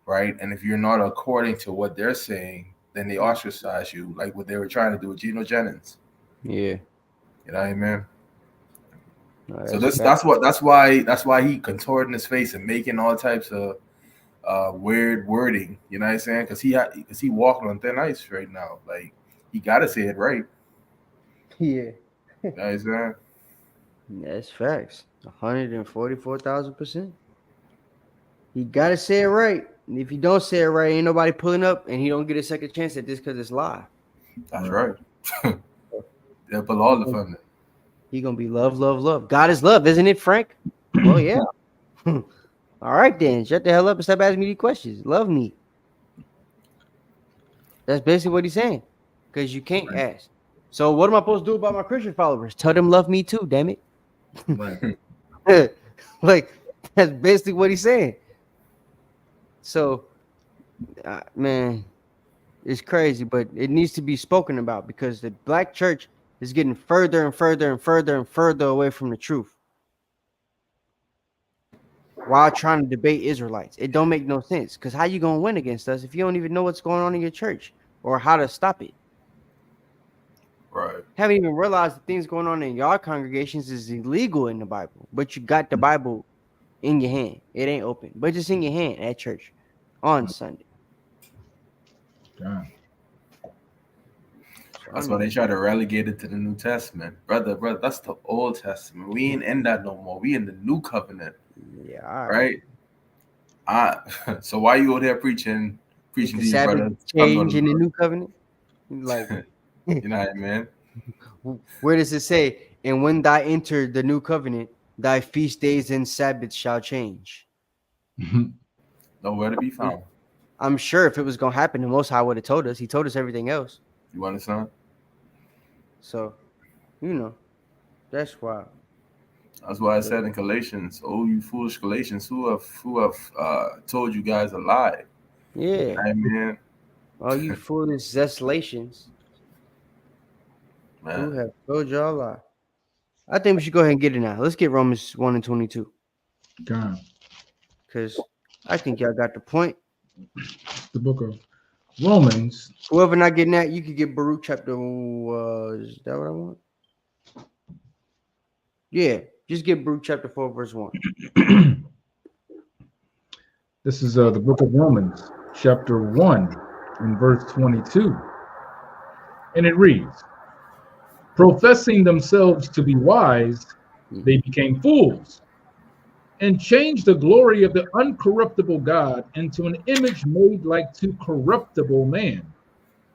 right? And if you're not according to what they're saying, then they ostracize you, like what they were trying to do with Geno Jennings. Yeah. You know what I mean? No, So that's that's why he contorting his face and making all types of weird wording. You know what I'm saying? Because he walking on thin ice right now. Like he got to say it right. Yeah. You know what I'm saying? That's facts. 144,000%. He gotta say it right. And if he don't say it right, ain't nobody pulling up, and he don't get a second chance at this because it's live. That's right. They'll put all the fun in. He gonna be love, love, love. God is love, isn't it, Frank? Well, yeah. All right then. Shut the hell up and stop asking me these questions. Love me. That's basically what he's saying. Because you can't ask. So what am I supposed to do about my Christian followers? Tell them love me too, damn it. Right. Like, that's basically what he's saying. So, man, it's crazy, but it needs to be spoken about because the black church is getting further and further and further and further away from the truth while trying to debate Israelites. It don't make no sense because how you going to win against us if you don't even know what's going on in your church or how to stop it? Right. Haven't even realized the things going on in your congregations is illegal in the Bible, but you got the Bible in your hand. It ain't open, but it's in your hand at church on Sunday. That's why they try to relegate it to the New Testament. Brother, that's the Old Testament. We ain't in that no more. We in the New Covenant. Yeah. Right? So why you over there preaching The to your Sabbath brothers? change in the New Covenant? Like, you know what I mean? Where does it say, and when thy enter the new covenant, thy feast days and Sabbaths shall change? Nowhere to be found. I'm sure if it was going to happen, the Most High would have told us. He told us everything else. You understand? So, that's why. That's why I said in Galatians, "Oh, you foolish Galatians, who have told you guys a lie?" Yeah. I mean, all you foolish Zeslations who have told y'all a lie. I think we should go ahead and get it now. Let's get Romans 1 and 22. Because I think y'all got the point. The book of Romans. Whoever not getting that, you could get Baruch chapter. Is that what I want? Yeah, just get Baruch chapter 4, verse 1. This is the book of Romans, chapter 1, and verse 22. And it reads, professing themselves to be wise, they became fools and changed the glory of the uncorruptible God into an image made like to corruptible man,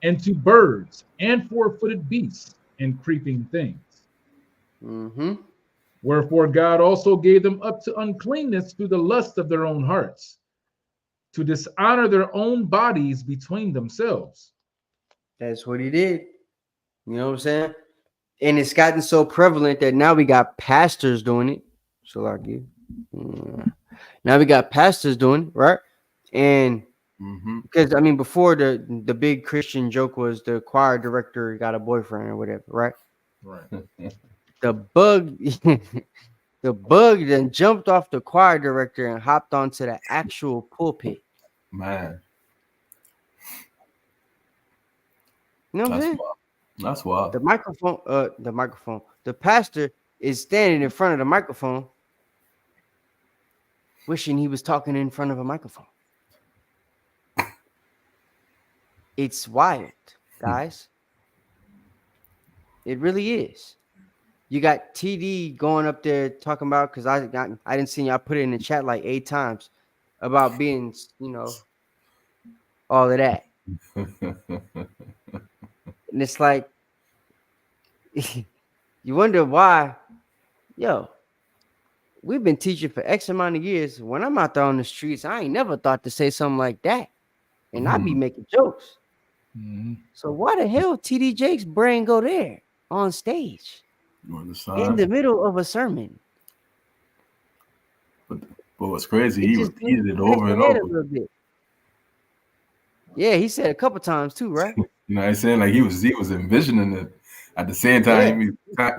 and to birds and four-footed beasts and creeping things. Wherefore God also gave them up to uncleanness through the lust of their own hearts, to dishonor their own bodies between themselves. That's what he did. You know what I'm saying? And it's gotten so prevalent that now we got pastors doing it. Now we got pastors doing it, right? And because I mean, before the big Christian joke was the choir director got a boyfriend or whatever, right? Right. The bug then jumped off the choir director and hopped onto the actual pulpit. Man. You know what I'm saying? That's wild. The microphone. The pastor is standing in front of the microphone, wishing he was talking in front of a microphone. It's wild, guys. It really is. You got TD going up there talking about, because I didn't see you. I put it in the chat like 8 times about being, all of that. And it's like, You wonder why, yo, we've been teaching for X amount of years. When I'm out there on the streets, I ain't never thought to say something like that. And I be making jokes. So why the hell TD Jake's brain go there on stage in the middle of a sermon? But what's crazy, It he just repeated it scratch over and your head a over. little bit. Yeah, he said a couple times too, right? You know what I'm saying? Like he was envisioning it at the same time. Yeah.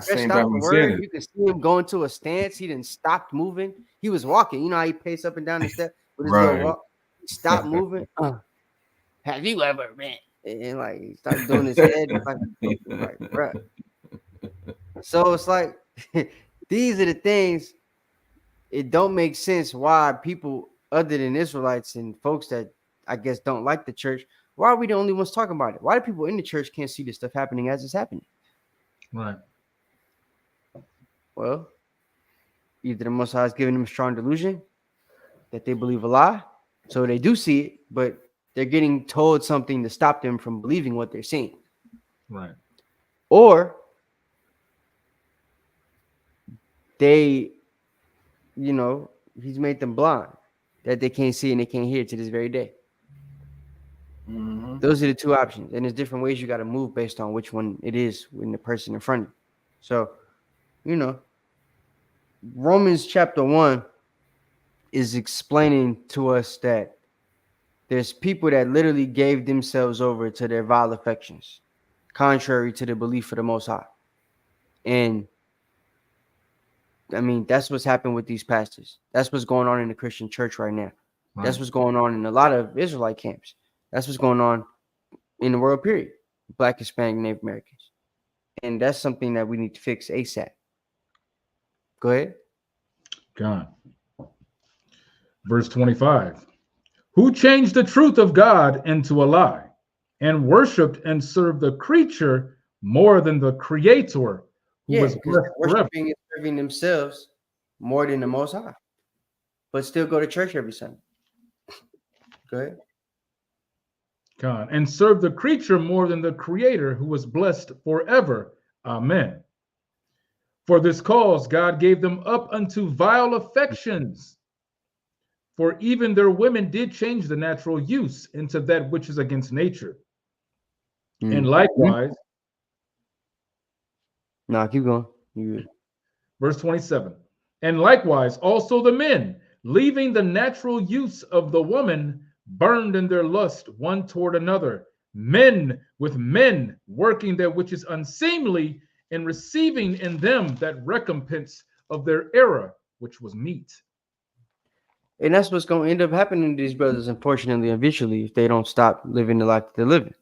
Same Stretched time out he the was saying word. it. You can see him going to a stance. He didn't stop moving. He was walking. You know how he paced up and down the step with his little Right. walk? He stopped moving. Have you ever been? And like he started doing his head. Like, bruh. So it's like these are the things. It don't make sense why people other than Israelites and folks that I guess don't like the church, why are we the only ones talking about it? Why do people in the church can't see this stuff happening as it's happening? Right. Well, either the Most High is giving them a strong delusion that they believe a lie, so they do see it, but they're getting told something to stop them from believing what they're seeing. Right. Or they, he's made them blind that they can't see and they can't hear to this very day. Those are the two options. And there's different ways you got to move based on which one it is when the person in front of you. So, Romans chapter 1 is explaining to us that there's people that literally gave themselves over to their vile affections, contrary to the belief of the Most High. And I mean, that's what's happened with these pastors. That's what's going on in the Christian church right now. Right. That's what's going on in a lot of Israelite camps. That's what's going on in the world, period. Black, Hispanic, Native Americans. And that's something that we need to fix ASAP. Go ahead. God. Verse 25. Who changed the truth of God into a lie and worshiped and served the creature more than the creator who was worshiping and serving themselves more than the Most High, but still go to church every Sunday. Go ahead. God, and serve the creature more than the creator who was blessed forever. Amen. For this cause God gave them up unto vile affections. For even their women did change the natural use into that which is against nature. And likewise. No, keep going. Verse 27. And likewise also the men, leaving the natural use of the woman, burned in their lust one toward another, men with men, working that which is unseemly, and receiving in them that recompense of their error, which was meat. And that's what's going to end up happening to these brothers, unfortunately, eventually, if they don't stop living the life that they're living.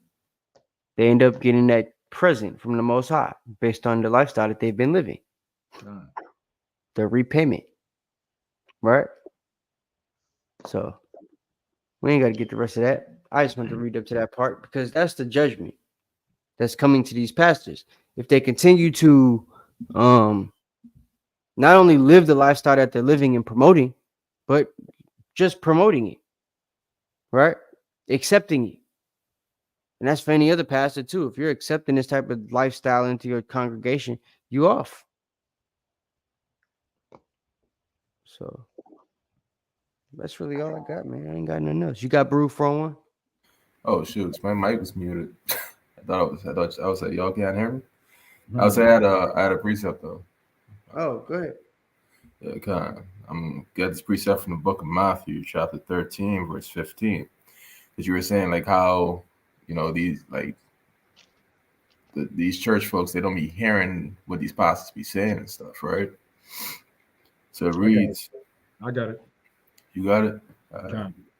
They end up getting that present from the Most High based on the lifestyle that they've been living. The repayment. Right? So we ain't got to get the rest of that. I just want to read up to that part because that's the judgment that's coming to these pastors. If they continue to not only live the lifestyle that they're living and promoting, but just promoting it, right? Accepting it. And that's for any other pastor too. If you're accepting this type of lifestyle into your congregation, you off. So that's really all I got, man. I ain't got nothing else. You got Brew 401? Oh shoot, my mic was muted. I was like, y'all can't hear me. I had a precept though. Oh, go ahead. Yeah, kind of. I'm getting this precept from the book of Matthew, chapter 13, verse 15. Because you were saying like how these these church folks, they don't be hearing what these pastors be saying and stuff, right? So it reads. I got it. You got it?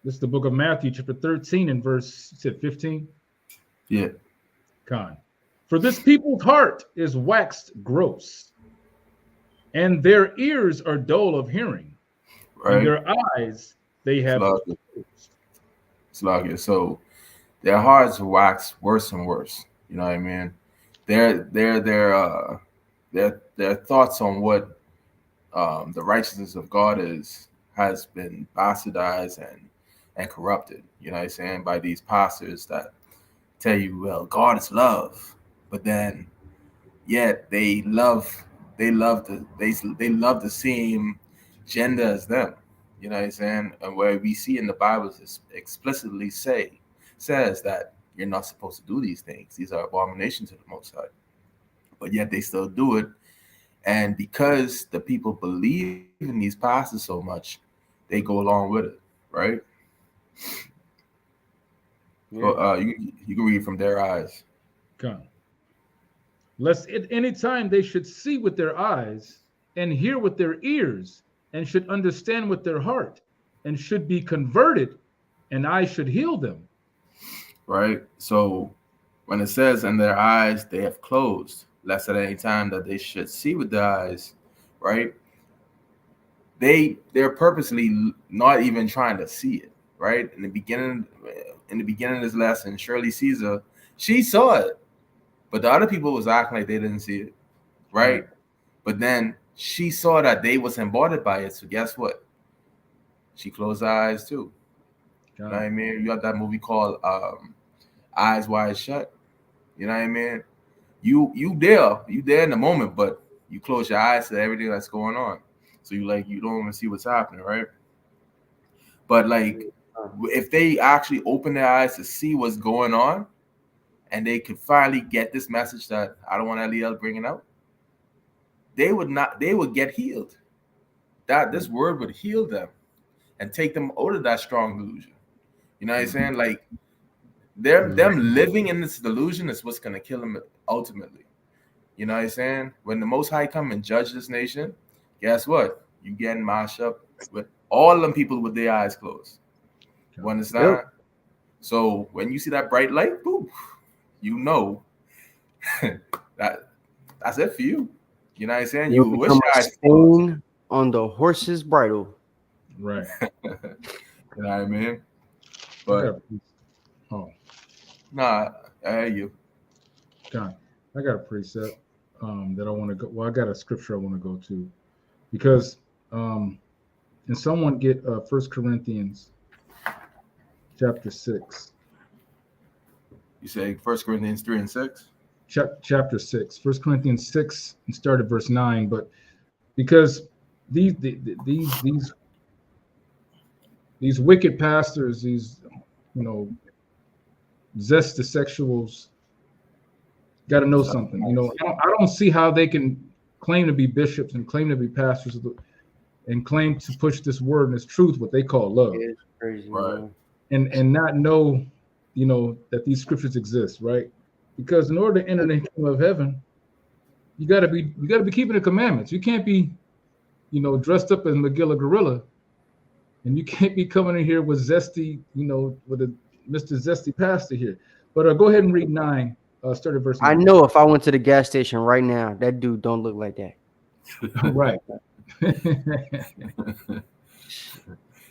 This is the book of Matthew, chapter 13, and verse 15. Yeah. For this people's heart is waxed gross, and their ears are dull of hearing, right. And their eyes they have closed. So their hearts wax worse and worse. You know what I mean? Their thoughts on what the righteousness of God has been bastardized and corrupted. You know what I'm saying? By these pastors that tell you, well, God is love, but then yet they love the same gender as them. You know what I'm saying? And where we see in the Bible explicitly says that you're not supposed to do these things. These are abominations to the Most High. But yet they still do it. And because the people believe in these pastors so much, they go along with it, right? Yeah. So, you can read from their eyes. Come. Lest at any time they should see with their eyes and hear with their ears and should understand with their heart and should be converted and I should heal them. Right? So when it says in their eyes they have closed, lest at any time that they should see with their eyes, right? They're purposely not even trying to see it, right? In the beginning of this lesson, Shirley Caesar, she saw it, but the other people was acting like they didn't see it, right? But then she saw that they was embodied by it. So guess what? She closed her eyes too. You know what I mean? You got that movie called Eyes Wide Shut. You know what I mean? You there in the moment, but you close your eyes to everything that's going on. So you don't even see what's happening, right? But like if they actually open their eyes to see what's going on, and they could finally get this message that I don't want Eliel bringing out, they would get healed. That this word would heal them and take them out of that strong delusion. You know what I'm saying? Like them living in this delusion is what's gonna kill them ultimately. You know what I'm saying? When the Most High come and judge this nation, guess what? You getting mashed up with all them people with their eyes closed. You understand? Yep. So when you see that bright light, boom, you know that's it for you. You know what I'm saying? You wish a stain on the horse's bridle. Right. You know what I mean? But nah, I hear you. God, I got a precept that I want to go. Well, I got a scripture I want to go to because and someone get 1 Corinthians chapter 6. You say 1 Corinthians 3 and 6? Chapter 6, 1 Corinthians 6, and start at verse 9. But because these wicked pastors, these zesty sexuals, got to know something. I don't see how they can claim to be bishops and claim to be pastors and claim to push this word and this truth, what they call love, It's crazy, right? And not know, that these scriptures exist, right? Because in order to enter the kingdom of heaven, you gotta be keeping the commandments. You can't be, dressed up as Magilla Gorilla, and you can't be coming in here with zesty, with a Mr. Zesty pastor here. But go ahead and read 9. Start at verse 9. I know if I went to the gas station right now, that dude don't look like that. Right.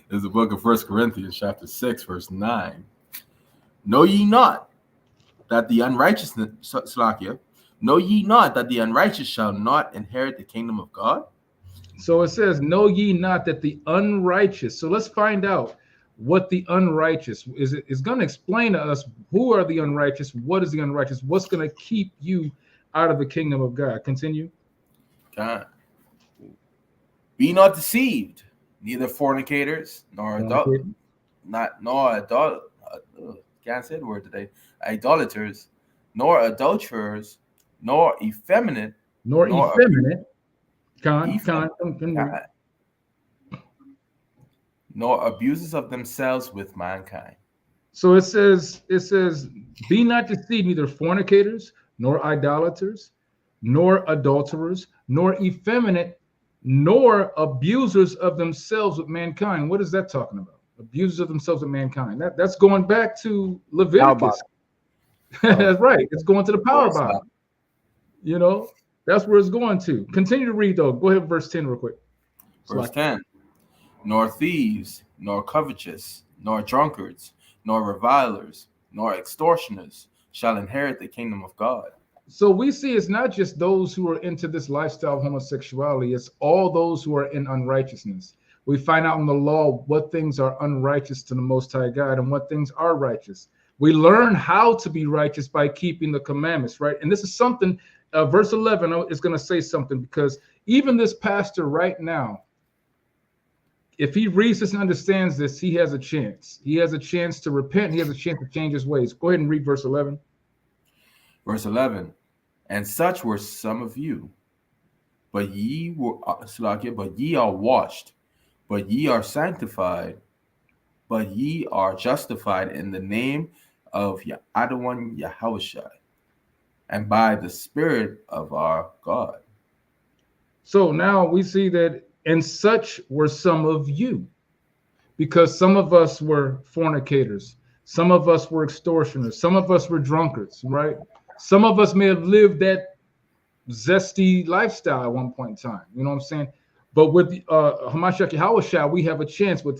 There's the book of 1 Corinthians, chapter 6, verse 9. Know ye not that the unrighteous shall not inherit the kingdom of God? So it says, know ye not that the unrighteous. So let's find out what the unrighteous is. It's going to explain to us who are the unrighteous, what is the unrighteous, what's going to keep you out of the kingdom of God. Continue. God. Be not deceived, neither fornicators, nor can't say the word today, idolaters, nor adulterers, nor effeminate, nor abusers of themselves with mankind. So it says, be not deceived, neither fornicators, nor idolaters, nor adulterers, nor effeminate, nor abusers of themselves with mankind. What is that talking about? Abusers of themselves with mankind. That's going back to Leviticus. That's right. It's going to the power bottom. That's where it's going to. Continue to read, though. Go ahead, verse 10 real quick. Verse 10. Nor thieves, nor covetous, nor drunkards, nor revilers, nor extortioners shall inherit the kingdom of God. So we see it's not just those who are into this lifestyle of homosexuality. It's all those who are in unrighteousness. We find out in the law what things are unrighteous to the Most High God and what things are righteous. We learn how to be righteous by keeping the commandments, right? And this is something verse 11 is going to say something, because even this pastor right now, if he reads this and understands this, he has a chance. He has a chance to repent. He has a chance to change his ways. Go ahead and read verse 11. Verse 11, and such were some of you, but ye are washed, but ye are sanctified, but ye are justified in the name of Yahweh Yahushua, and by the Spirit of our God. So now we see that, and such were some of you, because some of us were fornicators, some of us were extortioners, some of us were drunkards, right? Some of us may have lived that zesty lifestyle at one point in time. You know what I'm saying? But with Hamashiach Yahushua, we have a chance with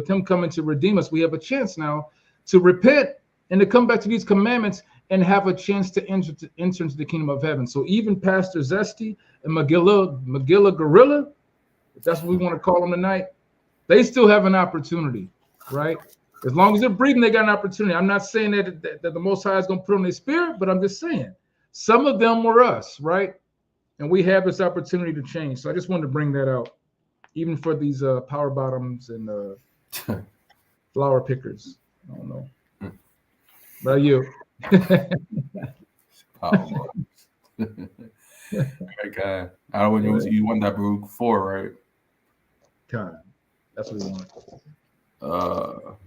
him coming to redeem us. We have a chance now to repent and to come back to these commandments and have a chance to enter into the kingdom of heaven. So even Pastor Zesty and Megillah Gorilla, if that's what we want to call them tonight, they still have an opportunity, right? As long as they're breathing, they got an opportunity. I'm not saying that the Most High is going to put on their spirit, but I'm just saying some of them were us, right? And we have this opportunity to change. So I just wanted to bring that out, even for these power bottoms and flower pickers. I don't know. About you? Okay. I don't know. You won that Baruch 4, right? God, that's what we want.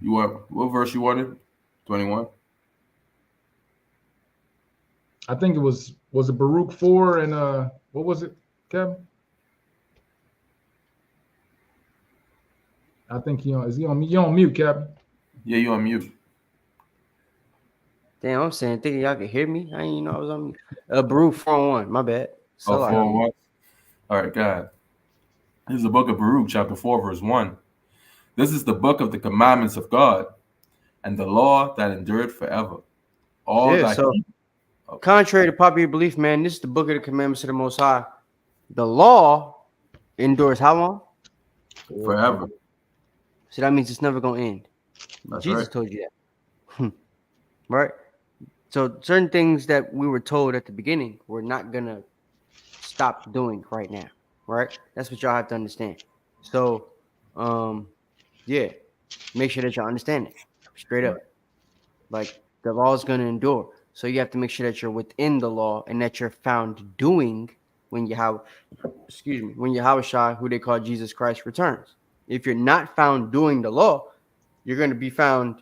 You want what verse you wanted? 21. I think it was it Baruch 4 and what was it, Kevin? I think is he on mute, Kevin? Yeah, you on mute. Damn, I'm saying, thinking y'all could hear me. I didn't even know I was on mute. Baruch 4:1. My bad. So 4:1. All right, God. This is the book of Baruch, chapter 4, verse 1. This is the book of the commandments of God and the law that endured forever. Contrary to popular belief, man, this is the book of the commandments of the Most High. The law endures how long? Forever. So that means it's never going to end. That's Jesus right. told you that. Right? So certain things that we were told at the beginning, we're not going to stop doing right now. Right? That's what y'all have to understand. So, yeah, make sure that y'all understand it straight up. Like the law is going to endure. So you have to make sure that you're within the law and that you're found doing when Yahushua, who they call Jesus Christ, returns. If you're not found doing the law, you're going to be found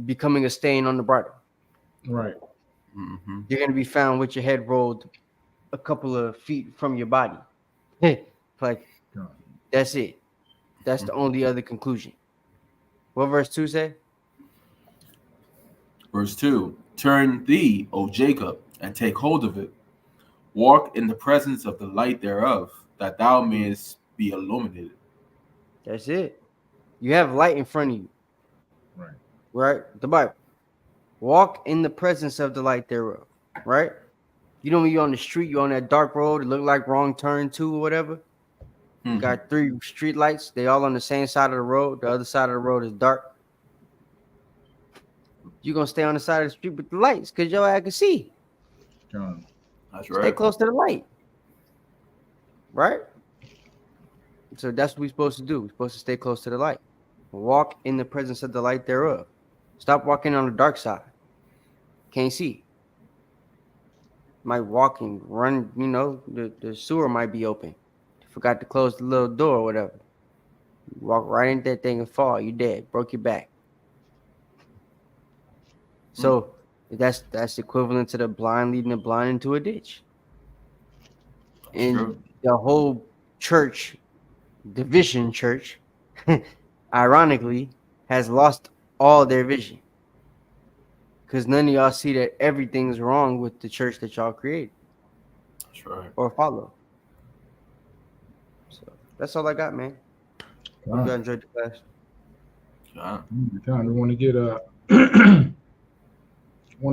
becoming a stain on the bridle. Right. Mm-hmm. You're going to be found with your head rolled a couple of feet from your body. Like, that's it. That's the only other conclusion. What verse 2 say? Verse 2, turn thee, O Jacob, and take hold of it. Walk in the presence of the light thereof, that thou mayest be illuminated. That's it. You have light in front of you. Right. Right? The Bible. Walk in the presence of the light thereof. Right? You know when you're on the street, you're on that dark road, it look like wrong turn 2 or whatever. Mm-hmm. You got 3 street lights. They all on the same side of the road. The other side of the road is dark. You're going to stay on the side of the street with the lights because your eye can see. That's right. Stay close to the light. Right? So that's what we're supposed to do. We're supposed to stay close to the light. Walk in the presence of the light thereof. Stop walking on the dark side. Can't see. Might walking, run, the sewer might be open. Forgot to close the little door or whatever. You walk right into that thing and fall. You dead. Broke your back. So that's equivalent to the blind leading the blind into a ditch. And the whole church, division church, ironically, has lost all their vision. Because none of y'all see that everything's wrong with the church that y'all created. That's right. Or follow. So that's all I got, man. Hope you enjoyed the class. You kind of want to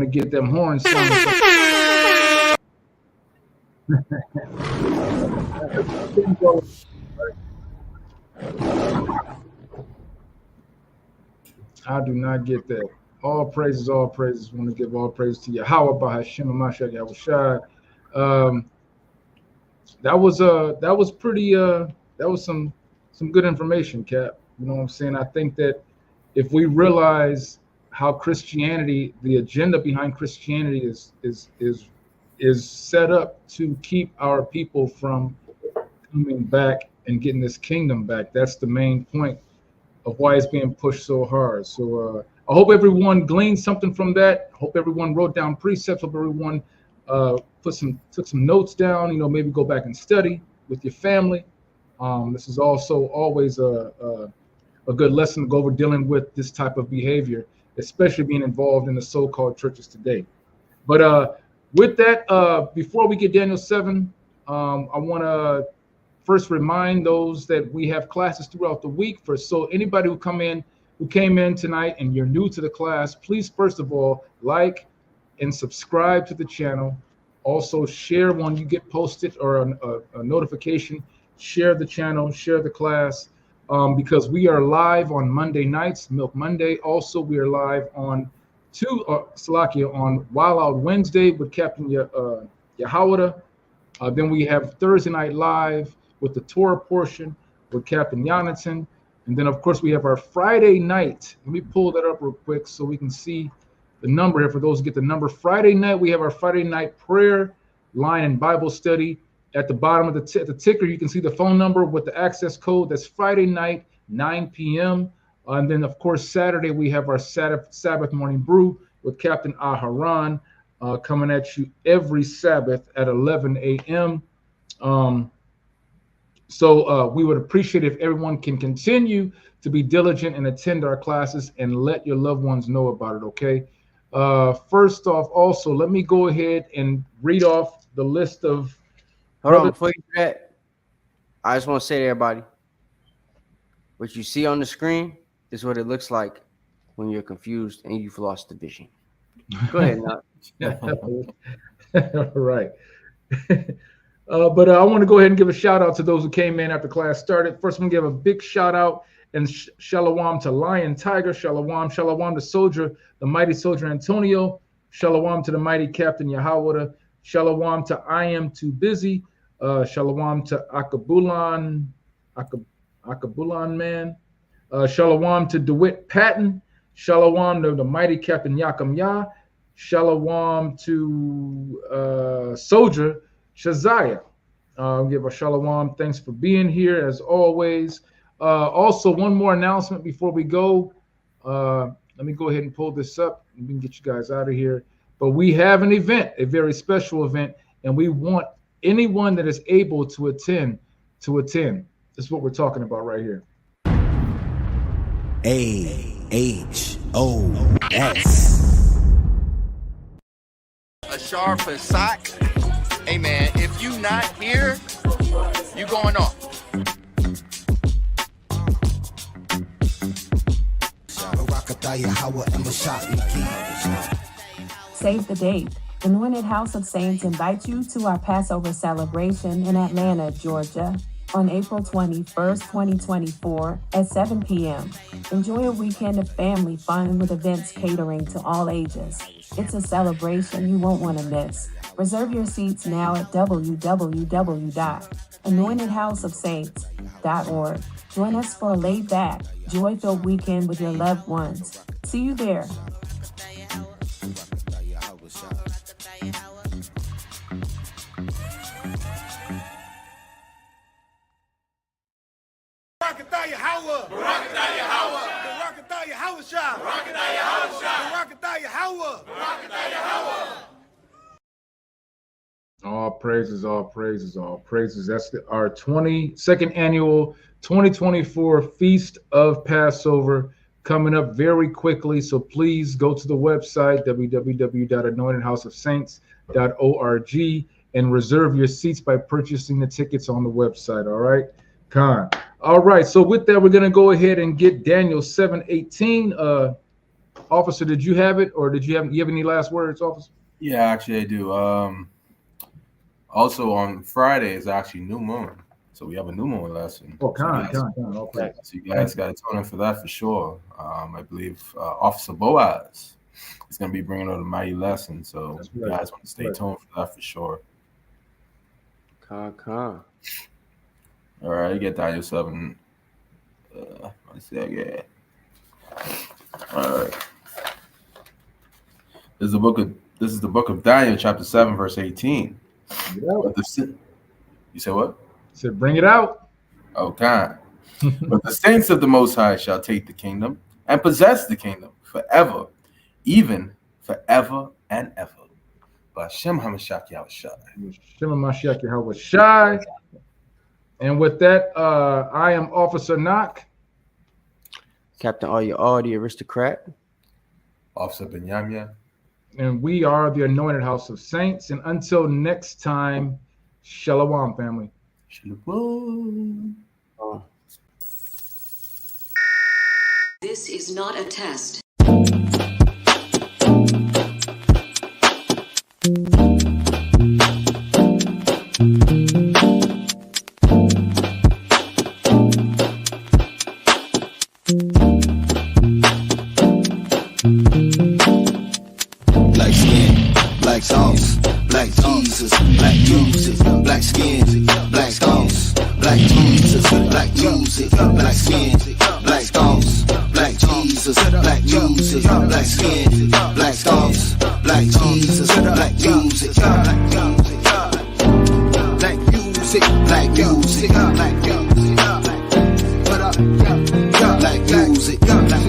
get them horns sounding. I do not get that. All praises, all praises. Want to give all praise to Yahweh, Bahashim, Mashiach, Yahushua. That was pretty that was some good information, Cap. You know what I'm saying? I think that if we realize how Christianity, the agenda behind Christianity is set up to keep our people from coming back and getting this kingdom back. That's the main point of why it's being pushed so hard. So I hope everyone gleaned something from that. I hope everyone wrote down precepts. Hope everyone took some notes down. You know, maybe go back and study with your family. This is also always a good lesson to go over dealing with this type of behavior, especially being involved in the so-called churches today. But with that, before we get Daniel 7, I want to first remind those that we have classes throughout the week. So anybody who came in tonight and you're new to the class, please first of all like and subscribe to the channel. Also share when you get posted or a notification. Share the channel, share the class, because we are live on Monday nights, Milk Monday. Also, we are live on on Wild Out Wednesday with Captain Yahweh. Then we have Thursday Night Live with the Torah portion with Captain Jonathan. And then, of course, we have our Friday night. Let me pull that up real quick so we can see the number here for those who get the number. Friday night, we have our Friday night prayer line and Bible study. At the bottom of the ticker, you can see the phone number with the access code. That's Friday night, 9 p.m. And then, of course, Saturday, we have our Sabbath morning brew with Captain Aharon coming at you every Sabbath at 11 a.m. So we would appreciate if everyone can continue to be diligent and attend our classes and let your loved ones know about it, okay? First off, also, let me go ahead and read off the list of... Hold on, before you do that, I just want to say to everybody, what you see on the screen is what it looks like when you're confused and you've lost the vision. Go ahead, All right. But I want to go ahead and give a shout out to those who came in after class started. First, I'm going to give a big shout out and shalom to Lion Tiger, shalom to Soldier, the mighty Soldier Antonio, shalom to the mighty Captain Yahweh, shalom to I Am Too Busy, shalom to Akabulan Man, shalom to DeWitt Patton, shalom to the mighty Captain Yakam Yah, shalom to Soldier Shaziah. Give a shalom. Thanks for being here as always. Also, one more announcement before we go. Let me go ahead and pull this up and we can get you guys out of here. But we have an event, a very special event, and we want anyone that is able to attend to attend. This is what we're talking about right here. AHOS. A sharp for sock. Hey man, if you not here, you going off. Save the date. Anointed House of Saints invites you to our Passover celebration in Atlanta, Georgia, on April 21st, 2024 at 7 p.m. Enjoy a weekend of family fun with events catering to all ages. It's a celebration you won't want to miss. Reserve your seats now at www.anointedhouseofsaints.org. Join us for a laid-back, joy-filled weekend with your loved ones. See you there. All praises, all praises, all praises. That's our 22nd annual 2024 Feast of Passover coming up very quickly. So please go to the website, www.anointedhouseofsaints.org, and reserve your seats by purchasing the tickets on the website. All right, Con. All right, so with that, we're going to go ahead and get Daniel 7:18. Officer, did you have it, or you have any last words, officer? Yeah, actually I do. Also on Friday is actually new moon. So we have a new moon lesson. Oh, So you guys got to tune in for that for sure. I believe Officer Boaz is going to be bringing out a mighty lesson. So you guys want to stay tuned for that for sure. All right, you get Daniel 7. Let's see again. All right. This is the book of Daniel, chapter 7, verse 18. You say what? I said, bring it out. Okay. But the saints of the Most High shall take the kingdom and possess the kingdom forever, even forever and ever. B'Shem HaMashiach Yahushai. And with that, I am Officer Knock. Captain All, the aristocrat. Officer Benyamia. And we are the Anointed House of Saints. And until next time, Shalom, family. Shalom. This is not a test. Black skin, black sauce, black Jesus, black music, black skin, black sauce, black Jesus, black music, black skin, black sauce, black Jesus, black music, black skin, black sauce, black Jesus, black music, black music, black music, black music, black music, black music, black